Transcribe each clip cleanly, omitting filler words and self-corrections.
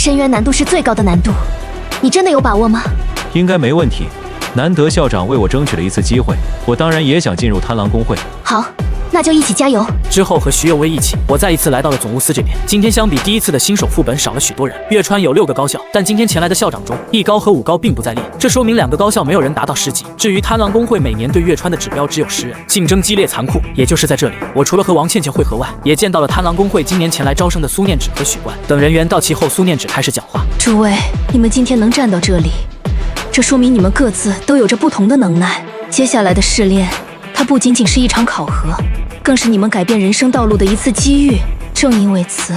深渊难度是最高的难度，你真的有把握吗？应该没问题。难得校长为我争取了一次机会，我当然也想进入贪狼公会。好，那就一起加油。之后和徐有为一起，我再一次来到了总务司这边。今天相比第一次的新手副本少了许多人。月川有6个高校，但今天前来的校长中，1高和5高并不在列，这说明2个高校没有人达到10级。至于贪狼公会每年对月川的指标只有10人，竞争激烈残酷。也就是在这里，我除了和王倩倩会合外，也见到了贪狼公会今年前来招生的苏念芷和许冠等人员。到齐后，苏念芷开始讲话：诸位，你们今天能站到这里，这说明你们各自都有着不同的能耐。接下来的试炼，它不仅仅是一场考核，更是你们改变人生道路的一次机遇。正因为此，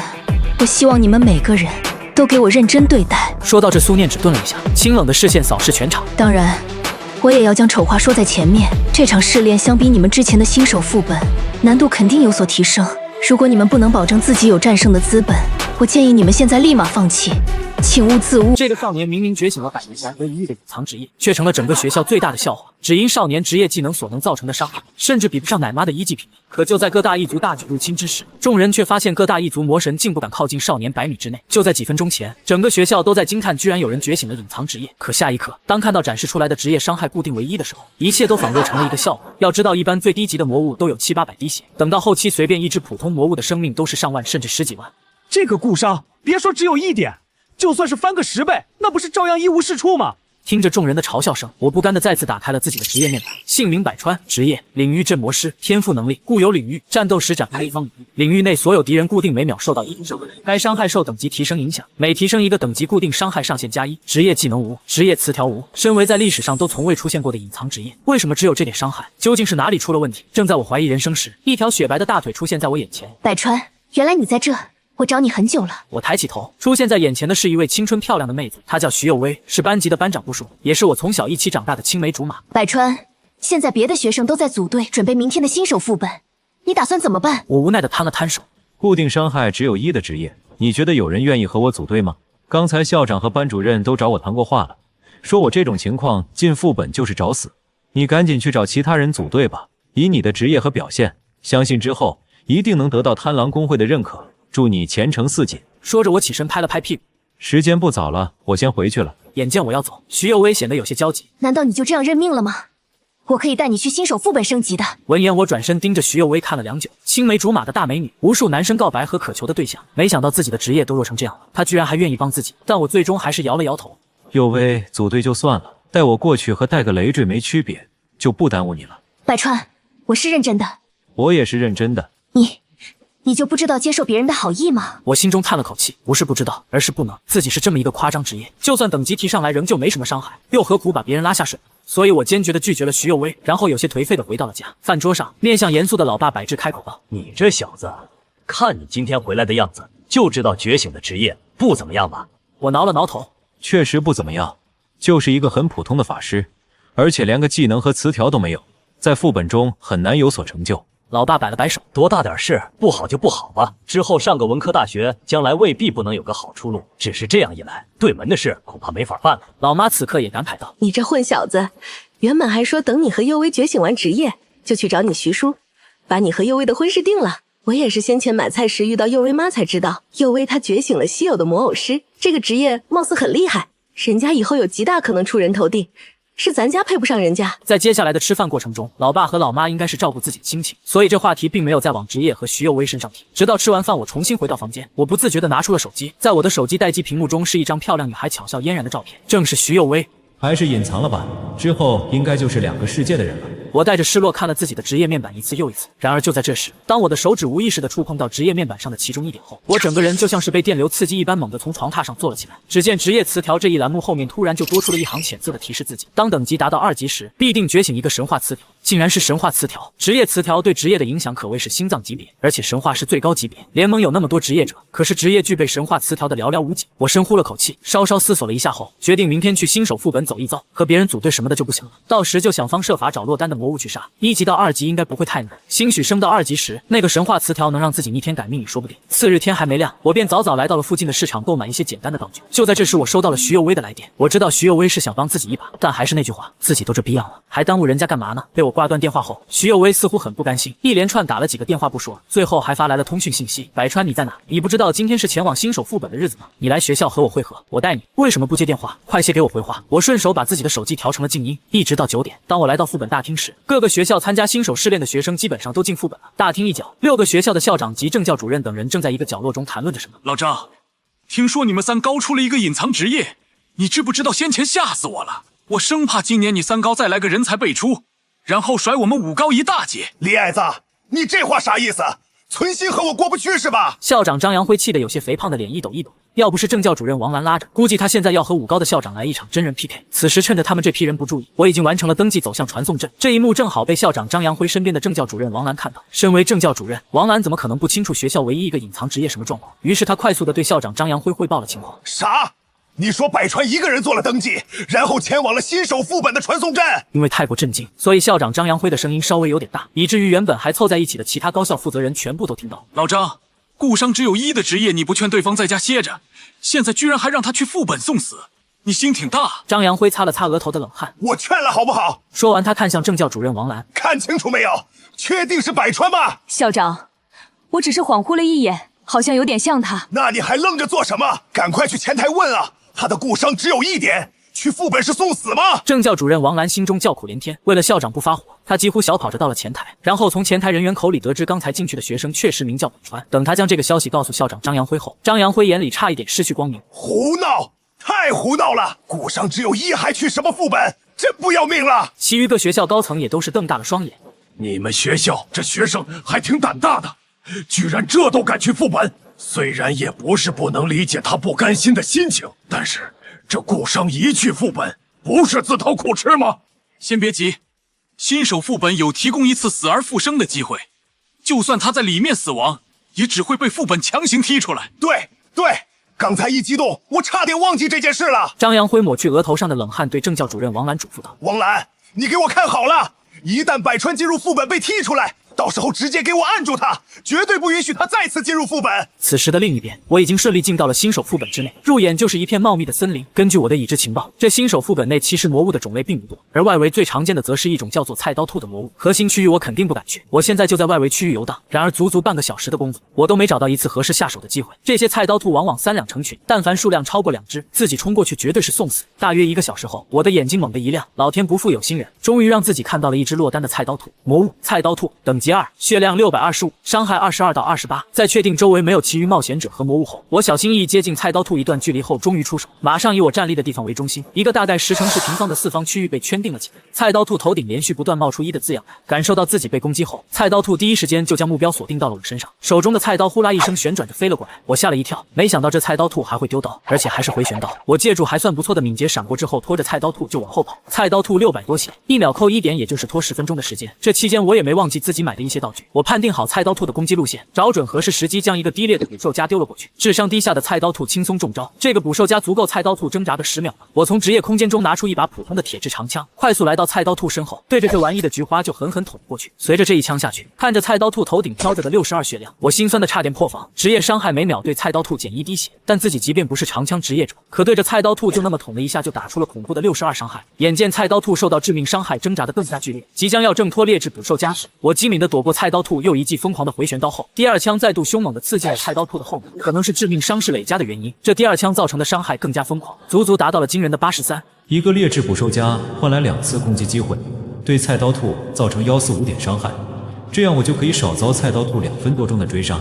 我希望你们每个人都给我认真对待。说到这，苏念芷顿了一下，清冷的视线扫视全场。当然，我也要将丑话说在前面，这场试炼相比你们之前的新手副本，难度肯定有所提升。如果你们不能保证自己有战胜的资本，我建议你们现在立马放弃，请勿自污。这个少年明明觉醒了百年前唯一的隐藏职业，却成了整个学校最大的笑话。只因少年职业技能所能造成的伤害，甚至比不上奶妈的1级品。可就在各大异族大举入侵之时，众人却发现各大异族魔神竟不敢靠近少年100米之内。就在几分钟前，整个学校都在惊叹，居然有人觉醒了隐藏职业。可下一刻，当看到展示出来的职业伤害固定为1的时候，一切都仿若成了一个笑话。要知道，一般最低级的魔物都有700-800滴血，等到后期，随便一只普通魔物的生命都是上万甚至10几万。这个固伤，别说只有1点，就算是翻个10倍，那不是照样一无是处吗？听着众人的嘲笑声，我不甘地再次打开了自己的职业面板。姓名百川，职业领域镇魔师，天赋能力固有领域战斗时展开一方领域，领域内所有敌人固定每秒受到1伤害，该伤害受等级提升影响，每提升1个等级固定伤害上限加1。职业技能无，职业词条无。身为在历史上都从未出现过的隐藏职业，为什么只有这点伤害？究竟是哪里出了问题？正在我怀疑人生时，一条雪白的大腿出现在我眼前。百川，原来你在这。我找你很久了。我抬起头，出现在眼前的是一位青春漂亮的妹子，她叫徐有为，是班级的班长部属，也是我从小一起长大的青梅竹马。百川，现在别的学生都在组队准备明天的新手副本，你打算怎么办？我无奈地摊了摊手。固定伤害只有1的职业，你觉得有人愿意和我组队吗？刚才校长和班主任都找我谈过话了，说我这种情况进副本就是找死。你赶紧去找其他人组队吧，以你的职业和表现，相信之后一定能得到贪狼公会的认可。祝你前程似锦。说着，我起身拍了拍屁股。时间不早了，我先回去了。眼见我要走，徐有为显得有些焦急。难道你就这样认命了吗？我可以带你去新手副本升级的。闻言，我转身盯着徐有为看了良久。青梅竹马的大美女，无数男生告白和渴求的对象，没想到自己的职业都弱成这样了，她居然还愿意帮自己。但我最终还是摇了摇头。有为，组队就算了，带我过去和带个累赘没区别，就不耽误你了。百川，我是认真的。我也是认真的。你就不知道接受别人的好意吗？我心中叹了口气，不是不知道，而是不能。自己是这么一个夸张职业，就算等级提上来，仍旧没什么伤害，又何苦把别人拉下水？所以我坚决地拒绝了徐有为，然后有些颓废地回到了家。饭桌上，面向严肃的老爸柏智开口道：“你这小子，看你今天回来的样子，就知道觉醒的职业不怎么样吧？”我挠了挠头，确实不怎么样，就是一个很普通的法师，而且连个技能和词条都没有，在副本中很难有所成就。老爸摆了摆手，多大点事，不好就不好吧。之后上个文科大学，将来未必不能有个好出路。只是这样一来，对门的事恐怕没法办了。老妈此刻也感慨道：“你这混小子，原本还说等你和佑威觉醒完职业，就去找你徐叔，把你和佑威的婚事定了。我也是先前买菜时遇到佑威妈才知道，佑威她觉醒了稀有的魔偶师，这个职业貌似很厉害，人家以后有极大可能出人头地。”是咱家配不上人家。在接下来的吃饭过程中，老爸和老妈应该是照顾自己的心情，所以这话题并没有再往职业和徐有为身上提。直到吃完饭，我重新回到房间，我不自觉地拿出了手机，在我的手机待机屏幕中是一张漂亮女孩巧笑嫣然的照片，正是徐有为。还是隐藏了吧，之后应该就是2个世界的人了。我带着失落看了自己的职业面板一次又一次，然而就在这时，当我的手指无意识地触碰到职业面板上的其中一点后，我整个人就像是被电流刺激一般，猛地从床榻上坐了起来。只见职业词条这一栏目后面突然就多出了一行浅色的提示自己，当等级达到2级时，必定觉醒一个神话词条。竟然是神话词条！职业词条对职业的影响可谓是心脏级别，而且神话是最高级别。联盟有那么多职业者，可是职业具备神话词条的寥寥无几。我深呼了口气，稍稍思索了一下后，决定明天去新手副本走一遭，和别人组队什么的就不行了。到时就想方设法找落单的魔物去杀，1级到2级应该不会太难。兴许升到2级时，那个神话词条能让自己逆天改命也说不定。次日天还没亮，我便早早来到了附近的市场购买一些简单的道具。就在这时，我收到了徐有为的来电。我知道徐有为是想帮自己一把，但还是那句话，自己都这逼样了，还耽误人家干嘛呢？被我挂断电话后，徐有为似乎很不甘心，一连串打了几个电话不说，最后还发来了通讯信息：百川你在哪？你不知道今天是前往新手副本的日子吗？你来学校和我会合，我带你。为什么不接电话？快些给我回话！我顺手把自己的手机调成了静音，一直到9点。当我来到副本大厅时，各个学校参加新手试炼的学生基本上都进副本了。大厅一角，6个学校的校长及政教主任等人正在一个角落中谈论着什么。老张，听说你们3高出了一个隐藏职业，你知不知道先前吓死我了？我生怕今年你3高再来个人才辈出，然后甩我们5高一大截。李矮子，你这话啥意思？存心和我过不去是吧？校长张扬辉气得有些肥胖的脸一抖一抖，要不是政教主任王兰拉着，估计他现在要和5高的校长来一场真人 PK。此时趁着他们这批人不注意，我已经完成了登记，走向传送阵。这一幕正好被校长张扬辉身边的政教主任王兰看到。身为政教主任，王兰怎么可能不清楚学校唯一一个隐藏职业什么状况？于是他快速地对校长张扬辉汇报了情况。啥？你说百川一个人做了登记，然后前往了新手副本的传送阵？因为太过震惊，所以校长张扬辉的声音稍微有点大，以至于原本还凑在一起的其他高校负责人全部都听到。老张，顾商只有1的职业，你不劝对方在家歇着，现在居然还让他去副本送死，你心挺大。张扬辉擦了擦额头的冷汗，我劝了好不好？说完他看向政教主任王兰，看清楚没有？确定是百川吗？校长，我只是恍惚了一眼，好像有点像他。那你还愣着做什么？赶快去前台问啊！他的顾伤只有1点，去副本是送死吗？政教主任王兰心中叫苦连天，为了校长不发火，他几乎小跑着到了前台，然后从前台人员口里得知刚才进去的学生确实名叫北川。等他将这个消息告诉校长张扬辉后，张扬辉眼里差一点失去光明。胡闹！太胡闹了！顾伤只有1，还去什么副本？真不要命了！其余各学校高层也都是瞪大了双眼。你们学校这学生还挺胆大的，居然这都敢去副本。虽然也不是不能理解他不甘心的心情，但是这顾伤一去副本，不是自讨苦吃吗？先别急，新手副本有提供1次死而复生的机会，就算他在里面死亡，也只会被副本强行踢出来。对，刚才一激动，我差点忘记这件事了。张扬辉抹去额头上的冷汗，对政教主任王兰嘱咐道：王兰，你给我看好了，一旦百川进入副本被踢出来，到时候直接给我按住他，绝对不允许他再次进入副本。此时的另一边，我已经顺利进到了新手副本之内，入眼就是一片茂密的森林。根据我的已知情报，这新手副本内其实魔物的种类并不多，而外围最常见的则是一种叫做菜刀兔的魔物。核心区域我肯定不敢去，我现在就在外围区域游荡。然而足足半个小时的功夫，我都没找到一次合适下手的机会。这些菜刀兔往往3两成群，但凡数量超过2只，自己冲过去绝对是送死。大约1个小时后，我的眼睛猛地一亮，老天不负有心人，终于让自己看到了一只落单的菜刀兔。魔物菜刀兔，等级2，血量625，伤害22到28。在确定周围没有其余冒险者和魔物后，我小心翼翼接近菜刀兔一段距离后，终于出手。马上以我站立的地方为中心，一个大概10乘10平方的四方区域被圈定了起来。菜刀兔头顶连续不断冒出1的字样，感受到自己被攻击后，菜刀兔第一时间就将目标锁定到了我身上，手中的菜刀呼啦一声旋转着飞了过来。我吓了一跳，没想到这菜刀兔还会丢刀，而且还是回旋刀。我借助还算不错的敏捷闪过之后，拖着菜刀兔就往后跑。菜刀兔600多血，1秒扣1点，也就是拖10分钟的时间。这期间我也没忘记自己买的一些道具，我判定好菜刀兔的攻击路线，找准合适时机将一个低劣的捕兽夹丢了过去。智商低下的菜刀兔轻松中招，这个捕兽夹足够菜刀兔挣扎个10秒了。我从职业空间中拿出一把普通的铁质长枪，快速来到菜刀兔身后，对着这玩意的菊花就狠狠捅过去。随着这一枪下去，看着菜刀兔头顶飘着的62血量，我心酸的差点破防。职业伤害每秒对菜刀兔减1滴血，但自己即便不是长枪职业者，可对着菜刀兔就那么捅了一下，就打出了恐怖的62伤害。眼见菜刀兔受到致命伤害，挣扎的更加剧烈，即将要挣脱劣质捕兽夹时，我机敏的躲过菜刀兔又一记疯狂的回旋刀后，第2枪再度凶猛的刺进了菜刀兔的后面。可能是致命伤势累加的原因，这第2枪造成的伤害更加疯狂，足足达到了惊人的83。一个劣质捕兽夹换来2次攻击机会，对菜刀兔造成145点伤害，这样我就可以少遭菜刀兔2分多钟的追杀，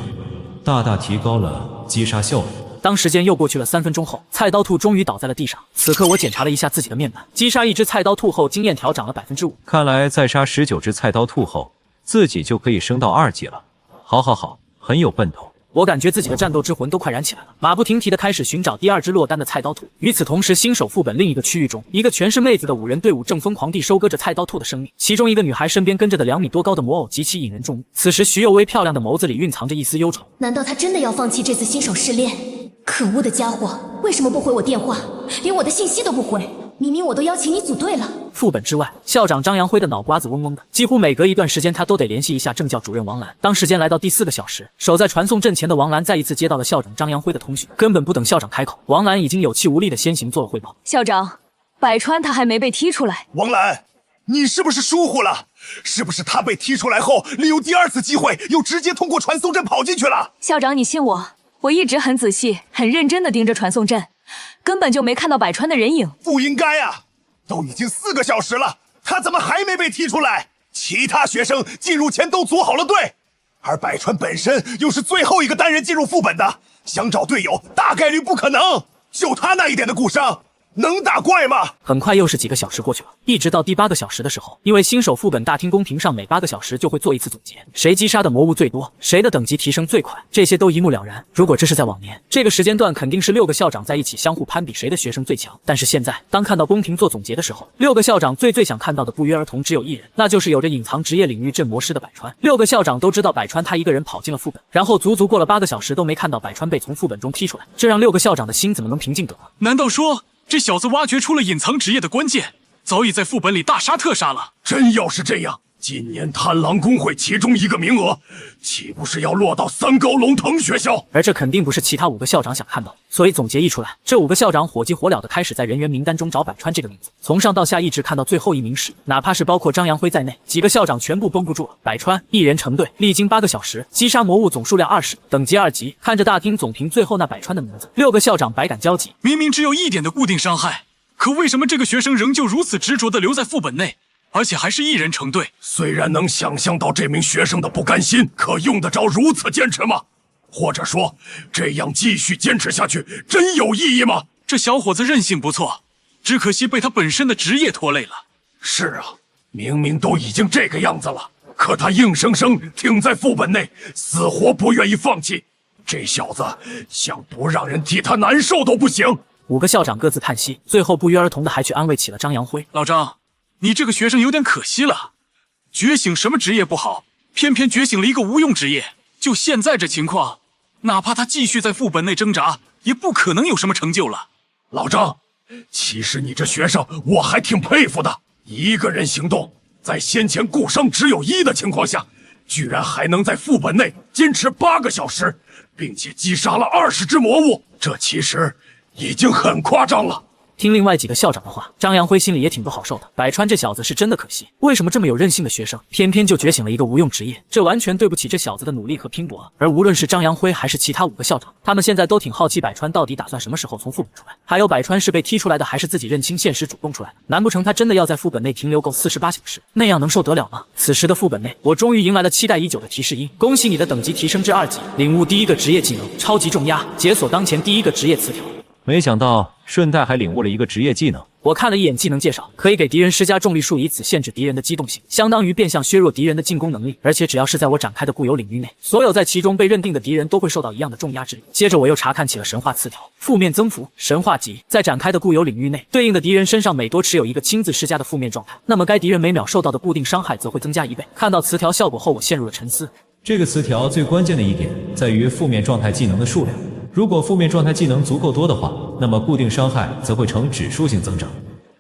大大提高了击杀效率。当时间又过去了3分钟后，菜刀兔终于倒在了地上。此刻我检查了一下自己的面板，击杀1只菜刀兔后，经验条涨了5%。看来再杀19只菜刀兔后，自己就可以升到2级了。好，很有奔头。我感觉自己的战斗之魂都快燃起来了，马不停蹄地开始寻找第2只落单的菜刀兔。与此同时，新手副本另一个区域中，一个全是妹子的5人队伍正疯狂地收割着菜刀兔的生命。其中一个女孩身边跟着的2米多高的魔偶极其引人注目。此时，徐有为漂亮的眸子里蕴藏着一丝忧愁。难道他真的要放弃这次新手试炼？可恶的家伙，为什么不回我电话，连我的信息都不回？明明我都邀请你组队了。副本之外，校长张扬辉的脑瓜子嗡嗡的，几乎每隔一段时间他都得联系一下政教主任王兰。当时间来到第4个小时，守在传送阵前的王兰再一次接到了校长张扬辉的通讯，根本不等校长开口，王兰已经有气无力的先行做了汇报。校长，百川他还没被踢出来。王兰，你是不是疏忽了？是不是他被踢出来后，利用第二次机会，又直接通过传送阵跑进去了？校长，你信我，我一直很仔细、很认真地盯着传送阵，根本就没看到百川的人影。不应该啊！都已经4个小时了，他怎么还没被踢出来？其他学生进入前都组好了队，而百川本身又是最后一个单人进入副本的，想找队友大概率不可能。就他那一点的骨伤，能打怪吗？很快又是几个小时过去了，一直到第8个小时的时候，因为新手副本大厅公屏上每8个小时就会做一次总结，谁击杀的魔物最多，谁的等级提升最快，这些都一目了然。如果这是在往年，这个时间段肯定是6个校长在一起相互攀比谁的学生最强。但是现在，当看到公屏做总结的时候，6个校长最想看到的不约而同只有一人，那就是有着隐藏职业领域镇魔师的百川。6个校长都知道百川他一个人跑进了副本，然后足过了8个小时都没看到百川被从副本中踢出来，这让6个校长的心怎么能平静得了？难道说这小子挖掘出了隐藏职业的关键，早已在副本里大杀特杀了？真要是这样，今年贪狼公会其中一个名额，岂不是要落到3高龙腾学校？而这肯定不是其他5个校长想看到的，所以总结一出来，这5个校长火急火燎的开始在人员名单中找百川这个名字，从上到下一直看到最后一名时，哪怕是包括张扬辉在内，几个校长全部绷不住了。百川一人成队，历经8个小时，击杀魔物总数量20，等级2级。看着大厅总屏最后那百川的名字，6个校长百感交集。明明只有1点的固定伤害，可为什么这个学生仍旧如此执着地留在副本内，而且还是1人成队？虽然能想象到这名学生的不甘心，可用得着如此坚持吗？或者说，这样继续坚持下去真有意义吗？这小伙子韧性不错，只可惜被他本身的职业拖累了。是啊，明明都已经这个样子了，可他硬生生挺在副本内，死活不愿意放弃。这小子想不让人替他难受都不行。5个校长各自叹息，最后不约而同的还去安慰起了张扬辉。老张，你这个学生有点可惜了，觉醒什么职业不好，偏偏觉醒了一个无用职业。就现在这情况，哪怕他继续在副本内挣扎，也不可能有什么成就了。老张，其实你这学生我还挺佩服的，一个人行动，在先前固伤只有1的情况下，居然还能在副本内坚持8个小时，并且击杀了20只魔物，这其实已经很夸张了。听另外几个校长的话，张扬辉心里也挺不好受的。百川这小子是真的可惜，为什么这么有韧性的学生，偏偏就觉醒了一个无用职业？这完全对不起这小子的努力和拼搏。而无论是张扬辉还是其他5个校长，他们现在都挺好奇百川到底打算什么时候从副本出来。还有百川是被踢出来的，还是自己认清现实主动出来的？难不成他真的要在副本内停留够48小时？那样能受得了吗？此时的副本内，我终于迎来了期待已久的提示音，恭喜你的等级提升至2级，领悟第1个职业技能超级重压，解锁当前第1个职业词条。没想到顺带还领悟了一个职业技能。我看了一眼技能介绍，可以给敌人施加重力束，以此限制敌人的机动性，相当于变相削弱敌人的进攻能力。而且只要是在我展开的固有领域内，所有在其中被认定的敌人都会受到一样的重压之力。接着我又查看起了神话词条，负面增幅神话级，在展开的固有领域内，对应的敌人身上每多持有一个亲自施加的负面状态，那么该敌人每秒受到的固定伤害则会增加1倍。看到词条效果后，我陷入了沉思。这个词条最关键的一点在于负面状态技能的数量，如果负面状态技能足够多的话，那么固定伤害则会呈指数性增长。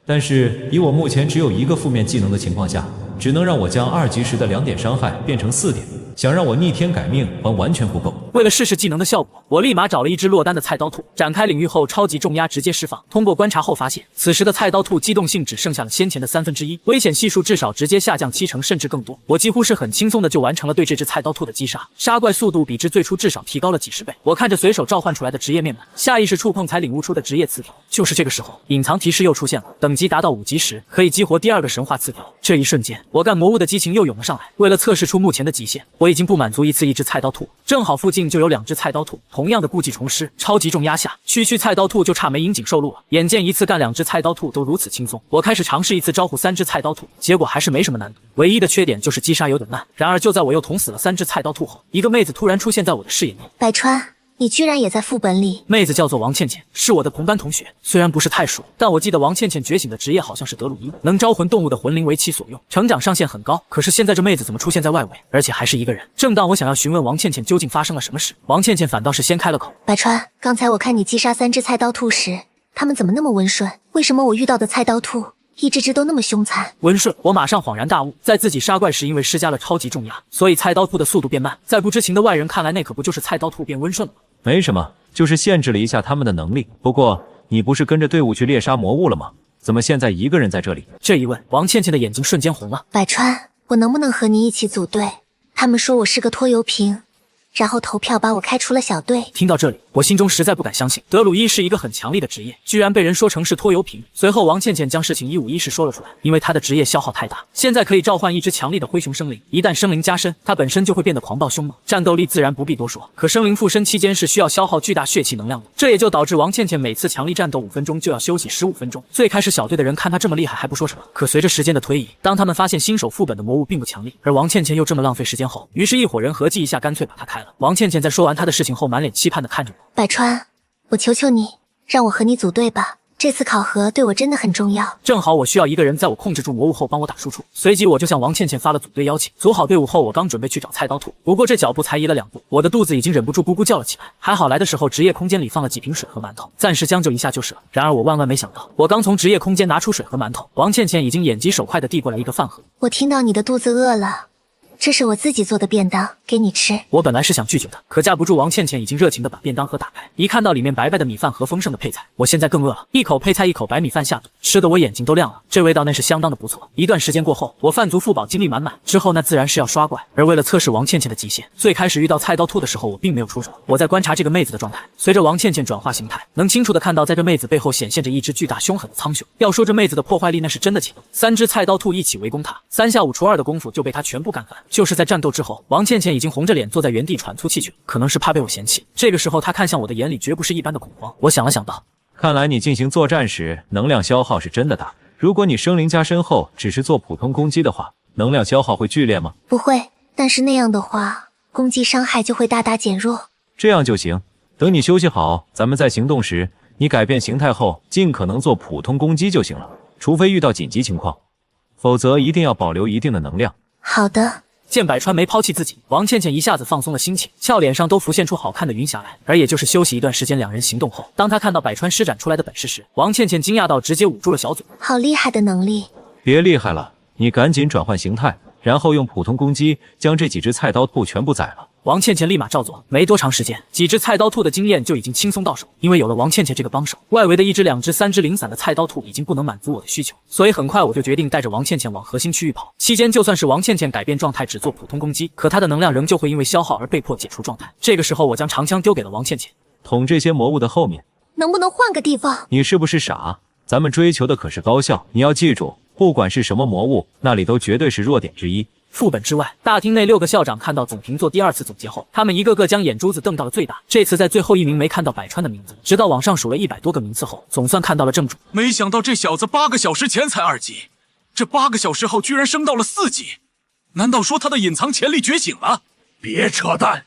但是以我目前只有1个负面技能的情况下，只能让我将2级时的2点伤害变成4点，想让我逆天改命还完全不够。为了试试技能的效果，我立马找了一只落单的菜刀兔，展开领域后超级重压直接释放。通过观察后发现，此时的菜刀兔机动性只剩下了先前的1/3，危险系数至少直接下降70%甚至更多。我几乎是很轻松的就完成了对这只菜刀兔的击杀，杀怪速度比之最初至少提高了几十倍。我看着随手召唤出来的职业面板，下意识触碰才领悟出的职业词条。就是这个时候，隐藏提示又出现了，等级达到5级时可以激活第2个神话词条。这一瞬间，我干魔物的激情又涌了上来。为了测试出目前的极限，我已经不满足一只菜刀兔，正好附近就有2只菜刀兔，同样的故技重施，超级重压下，区菜刀兔就差没引颈受戮了。眼见一次干2只菜刀兔都如此轻松，我开始尝试一次招呼3只菜刀兔，结果还是没什么难度，唯一的缺点就是击杀有点慢。然而就在我又捅死了3只菜刀兔后，一个妹子突然出现在我的视野内。百川，你居然也在副本里？妹子叫做王倩倩，是我的同班同学，虽然不是太熟，但我记得王倩倩觉醒的职业好像是德鲁伊，能招魂动物的魂灵为其所用，成长上限很高。可是现在这妹子怎么出现在外围，而且还是一个人？正当我想要询问王倩倩究竟发生了什么事，王倩倩反倒是先开了口。百川，刚才我看你击杀3只菜刀兔时，他们怎么那么温顺？为什么我遇到的菜刀兔一只都那么凶残？温顺，我马上恍然大悟，在自己杀怪时因为施加了超级重压，所以菜刀兔的速度变慢，在不知情的外人看来，那可不就是菜刀兔变温顺了吗？没什么，就是限制了一下他们的能力。不过你不是跟着队伍去猎杀魔物了吗？怎么现在一个人在这里？这一问，王倩倩的眼睛瞬间红了。百川，我能不能和你一起组队？他们说我是个拖油瓶，然后投票把我开除了小队。听到这里，我心中实在不敢相信，德鲁伊是一个很强力的职业，居然被人说成是拖油瓶。随后，王倩倩将事情一五一十说了出来，因为她的职业消耗太大，现在可以召唤一只强力的灰熊生灵，一旦生灵加身，它本身就会变得狂暴凶猛，战斗力自然不必多说。可生灵附身期间是需要消耗巨大血气能量的，这也就导致王倩倩每次强力战斗5分钟就要休息15分钟。最开始小队的人看她这么厉害还不说什么，可随着时间的推移，当他们发现新手副本的魔物并不强力，而王倩倩又这么浪费时间后，于是一伙人合计一下，干脆把她开了。王倩倩在说完她的事情后，满脸期盼地看着我。百川，我求求你，让我和你组队吧。这次考核对我真的很重要。正好我需要一个人在我控制住魔物后帮我打输出，随即我就向王倩倩发了组队邀请。组好队伍后，我刚准备去找菜刀兔，不过这脚步才移了2步，我的肚子已经忍不住咕咕叫了起来。还好来的时候职业空间里放了几瓶水和馒头，暂时将就一下就是了。然而我万万没想到，我刚从职业空间拿出水和馒头，王倩倩已经眼疾手快地递过来一个饭盒。我听到你的肚子饿了，这是我自己做的便当，给你吃。我本来是想拒绝的，可架不住王倩倩已经热情地把便当盒打开，一看到里面白白的米饭和丰盛的配菜，我现在更饿了，一口配菜一口白米饭下肚，吃得我眼睛都亮了，这味道那是相当的不错。一段时间过后，我饭足腹饱，精力满满，之后那自然是要刷怪。而为了测试王倩倩的极限，最开始遇到菜刀兔的时候，我并没有出手，我在观察这个妹子的状态。随着王倩倩转化形态，能清楚地看到在这妹子背后显现着一只巨大凶狠的苍熊。要说这妹子的破坏力那是真的强，3只菜刀兔一起围攻她，3下5除2的功夫就被她全部干翻。就是在战斗之后，王倩倩已经红着脸坐在原地喘粗气去了，可能是怕被我嫌弃。这个时候她看向我的眼里绝不是一般的恐慌。我想了想道，看来你进行作战时能量消耗是真的大，如果你生灵加身后只是做普通攻击的话，能量消耗会剧烈吗？不会，但是那样的话攻击伤害就会大大减弱。这样就行，等你休息好，咱们在行动时，你改变形态后尽可能做普通攻击就行了，除非遇到紧急情况，否则一定要保留一定的能量。好的。见百川没抛弃自己，王倩倩一下子放松了心情，俏脸上都浮现出好看的云霞来。而也就是休息一段时间，2人行动后，当她看到百川施展出来的本事时，王倩倩惊讶到直接捂住了小嘴。好厉害的能力！别厉害了，你赶紧转换形态，然后用普通攻击将这几只菜刀兔全部宰了。王倩倩立马照做，没多长时间，几只菜刀兔的经验就已经轻松到手。因为有了王倩倩这个帮手，外围的1只、2只、3只零散的菜刀兔已经不能满足我的需求，所以很快我就决定带着王倩倩往核心区域跑。期间就算是王倩倩改变状态只做普通攻击，可她的能量仍旧会因为消耗而被迫解除状态。这个时候，我将长枪丢给了王倩倩，捅这些魔物的后面。能不能换个地方？你是不是傻？咱们追求的可是高效，你要记住，不管是什么魔物，那里都绝对是弱点之一。副本之外，大厅内6个校长看到总评做第2次总结后，他们一个个将眼珠子瞪到了最大。这次在最后一名没看到百川的名字，直到往上数了100多个名次后，总算看到了正主。没想到这小子8个小时前才2级，这8个小时后居然升到了4级，难道说他的隐藏潜力觉醒了？别扯淡！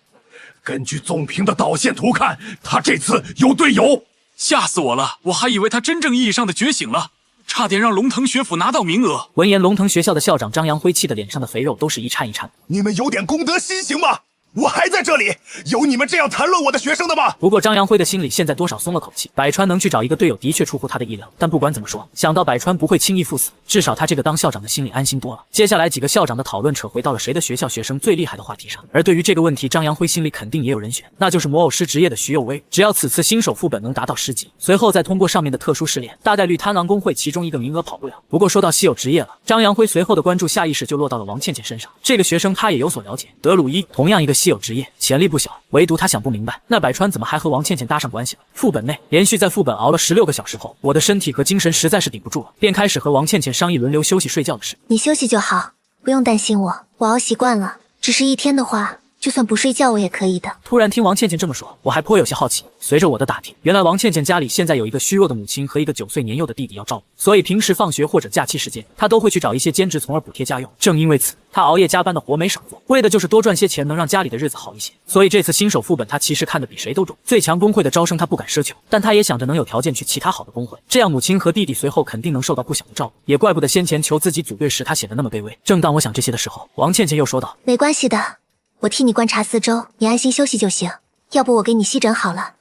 根据总评的导线图看，他这次有队友。吓死我了！我还以为他真正意义上的觉醒了。差点让龙腾学府拿到名额。闻言，龙腾学校的校长张扬辉气的脸上的肥肉都是一颤一颤。你们有点公德心行吗？我还在这里，有你们这样谈论我的学生的吗？不过张扬辉的心里现在多少松了口气，百川能去找一个队友的确出乎他的意料，但不管怎么说，想到百川不会轻易赴死，至少他这个当校长的心里安心多了。接下来几个校长的讨论扯回到了谁的学校学生最厉害的话题上，而对于这个问题，张扬辉心里肯定也有人选，那就是魔偶师职业的徐有威。只要此次新手副本能达到10级，随后再通过上面的特殊试炼，大概率贪狼工会其中一个名额跑不了。不过说到稀有职业了，张扬辉随后的关注下意识就落到了王倩倩身上。这个学生他也有所了解，德鲁伊同样一个稀有职业，潜力不小，唯独他想不明白，那百川怎么还和王倩倩搭上关系了？副本内连续在副本熬了16个小时后，我的身体和精神实在是顶不住了，便开始和王倩倩商议轮流休息睡觉的事。你休息就好，不用担心我，我熬习惯了。只是1天的话，就算不睡觉我也可以的。突然听王倩倩这么说，我还颇有些好奇。随着我的打听，原来王倩倩家里现在有一个虚弱的母亲和一个9岁年幼的弟弟要照顾，所以平时放学或者假期时间，她都会去找一些兼职，从而补贴家用。正因为此，她熬夜加班的活没少做，为的就是多赚些钱，能让家里的日子好一些。所以这次新手副本，她其实看得比谁都重。最强工会的招生她不敢奢求，但她也想着能有条件去其他好的工会，这样母亲和弟弟随后肯定能受到不小的照顾。也怪不得先前求自己组队时，她显得那么卑微。正当我想这些的时候，王倩倩又说道：“没关系的，我替你观察4周，你安心休息就行。要不我给你吸枕好了，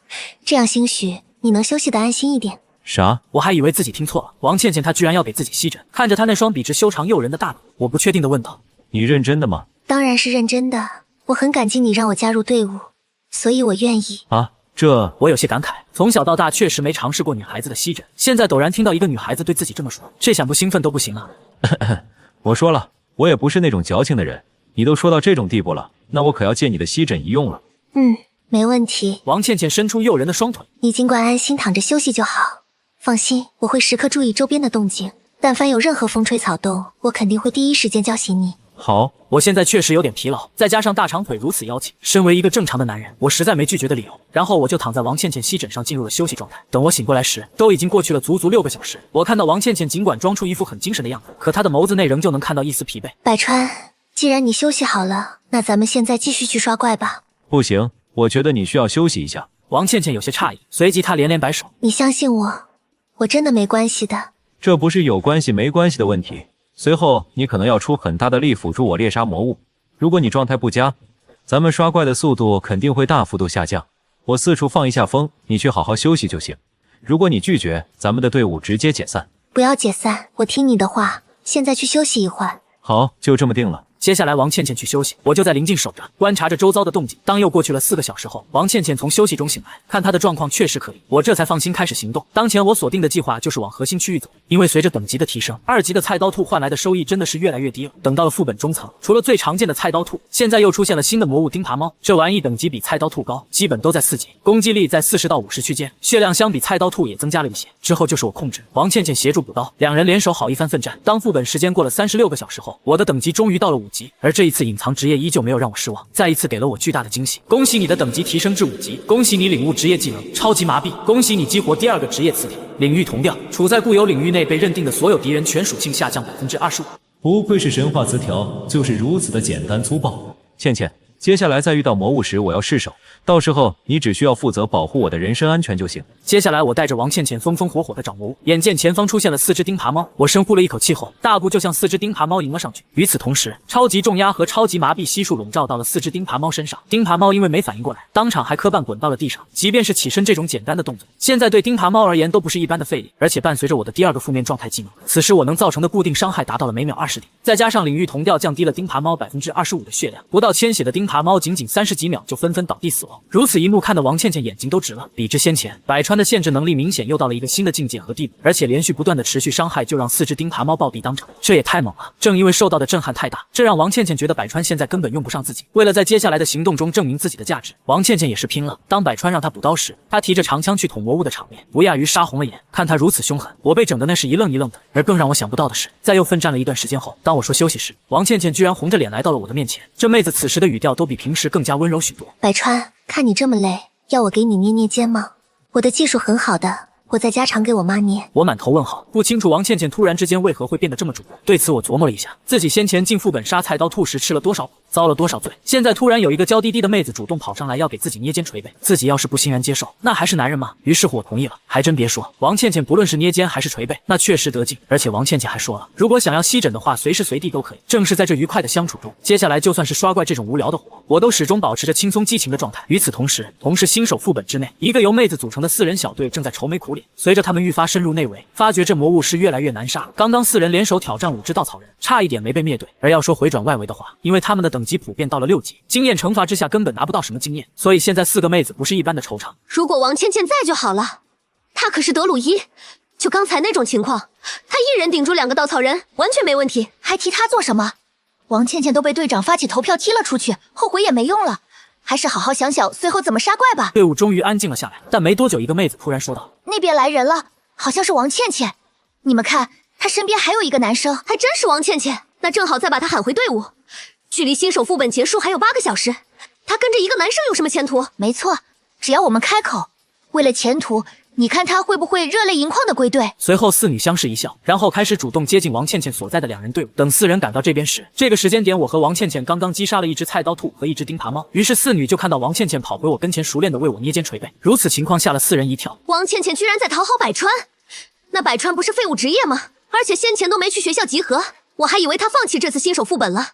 这样兴许你能休息得安心一点。”啥？我还以为自己听错了，王倩倩她居然要给自己吸枕。看着她那双笔直修长诱人的大腿，我不确定地问道：“你认真的吗？”当然是认真的，我很感激你让我加入队伍，所以我愿意。啊，这……我有些感慨，从小到大确实没尝试过女孩子的吸枕，现在陡然听到一个女孩子对自己这么说，这想不兴奋都不行啊。我说了，我也不是那种矫情的人。你都说到这种地步了，那我可要借你的吸枕一用了。没问题。王倩倩伸出诱人的双腿，你尽管安心躺着休息就好。放心，我会时刻注意周边的动静，但凡有任何风吹草动，我肯定会第一时间叫醒你。好，我现在确实有点疲劳，再加上大长腿如此邀请，身为一个正常的男人，我实在没拒绝的理由。然后我就躺在王倩倩膝枕上进入了休息状态。等我醒过来时，都已经过去了足足6个小时。我看到王倩倩尽管装出一副很精神的样子，可她的眸子内仍旧能看到一丝疲惫。百川，既然你休息好了，那咱们现在继续去刷怪吧。不行，我觉得你需要休息一下。王倩倩有些诧异，随即她连连摆手。你相信我，我真的没关系的。这不是有关系没关系的问题。随后你可能要出很大的力辅助我猎杀魔物，如果你状态不佳，咱们刷怪的速度肯定会大幅度下降。我四处放一下风，你去好好休息就行。如果你拒绝，咱们的队伍直接解散。不要解散，我听你的话，现在去休息一会儿。好，就这么定了。接下来王倩倩去休息，我就在临近守着，观察着周遭的动静。当又过去了4个小时后，王倩倩从休息中醒来，看她的状况确实可以，我这才放心开始行动。当前我锁定的计划就是往核心区域走，因为随着等级的提升，2级的菜刀兔换来的收益真的是越来越低了。等到了副本中层，除了最常见的菜刀兔，现在又出现了新的魔物钉耙猫，这玩意等级比菜刀兔高，基本都在4级，攻击力在40到50区间，血量相比菜刀兔也增加了一些。之后就是我控制，王倩倩协助补刀，两人联手好一番奋战。当副本时间过了36个小时后，我的等级终于到了5级，而这一次隐藏职业依旧没有让我失望，再一次给了我巨大的惊喜。恭喜你的等级提升至5级，恭喜你领悟职业技能超级麻痹，恭喜你激活第2个职业词条领域同调，处在固有领域内被认定的所有敌人全属性下降25%。不愧是神话词条，就是如此的简单粗暴。倩倩，接下来在遇到魔物时，我要试手，到时候你只需要负责保护我的人身安全就行。接下来我带着王倩倩风风火火的找魔物，眼见前方出现了4只钉耙猫，我深呼了一口气后，大步就向4只钉耙猫迎了上去。与此同时，超级重压和超级麻痹悉数笼罩到了4只钉耙猫身上。钉耙猫因为没反应过来，当场还磕绊滚到了地上。即便是起身这种简单的动作，现在对钉耙猫而言都不是一般的费力，而且伴随着我的第2个负面状态技能，此时我能造成的固定伤害达到了每秒20点，再加上领域同调降低了钉耙猫25%的血量，不到1000血的钉耙猫仅30几秒就纷纷倒地死亡。如此一幕看得王倩倩眼睛都直了。比之先前，百川的限制能力明显又到了一个新的境界和地步，而且连续不断的持续伤害就让4只钉耙猫暴毙当场，这也太猛了。正因为受到的震撼太大，这让王倩倩觉得百川现在根本用不上自己。为了在接下来的行动中证明自己的价值，王倩倩也是拼了。当百川让她补刀时，她提着长枪去捅魔物的场面，不亚于杀红了眼。看她如此凶狠，我被整的那是一愣一愣的。而更让我想不到的是，在又奋战了一段时间后，当我说休息时，王倩倩居然红着脸来到了我的面前。这妹子此时的语调都比平时更加温柔许多。百川，看你这么累，要我给你捏捏肩吗？我的技术很好的，我在家常给我妈捏。我满头问号，不清楚王倩倩突然之间为何会变得这么主动。对此我琢磨了一下，自己先前进副本杀菜刀兔时吃了多少苦，遭了多少罪，现在突然有一个娇滴滴的妹子主动跑上来要给自己捏肩捶背，自己要是不欣然接受，那还是男人吗？于是乎我同意了。还真别说，王倩倩不论是捏肩还是捶背，那确实得劲。而且王倩倩还说了，如果想要吸枕的话，随时随地都可以。正是在这愉快的相处中，接下来就算是刷怪这种无聊的活，我都始终保持着轻松激情的状态。与此同时，新手副本之内，一个由妹子组成的4人小队正在愁眉苦脸。随着他们愈发深入内围，发觉这魔物是越来越难杀。刚刚4人联手挑战5只稻草人，差一点没被灭队。而要说回转外围的话，因为他们的等级普遍到了6级，经验惩罚之下根本拿不到什么经验，所以现在4个妹子不是一般的惆怅。如果王倩倩在就好了，她可是德鲁伊，就刚才那种情况，她一人顶住2个稻草人，完全没问题。还提她做什么？王倩倩都被队长发起投票踢了出去，后悔也没用了，还是好好想想随后怎么杀怪吧。队伍终于安静了下来，但没多久，一个妹子突然说道：“那边来人了，好像是王倩倩。你们看，她身边还有一个男生。”还真是王倩倩，那正好再把她喊回队伍。距离新手副本结束还有8个小时，她跟着一个男生有什么前途？没错，只要我们开口，为了前途，你看她会不会热泪盈眶的归队？随后4女相视一笑，然后开始主动接近王倩倩所在的2人队伍。等4人赶到这边时，这个时间点我和王倩倩刚刚击杀了1只菜刀兔和1只钉耙猫，于是4女就看到王倩倩跑回我跟前，熟练的为我捏肩捶背。如此情况吓了4人一跳。王倩倩居然在讨好百川，那百川不是废物职业吗？而且先前都没去学校集合，我还以为他放弃这次新手副本了。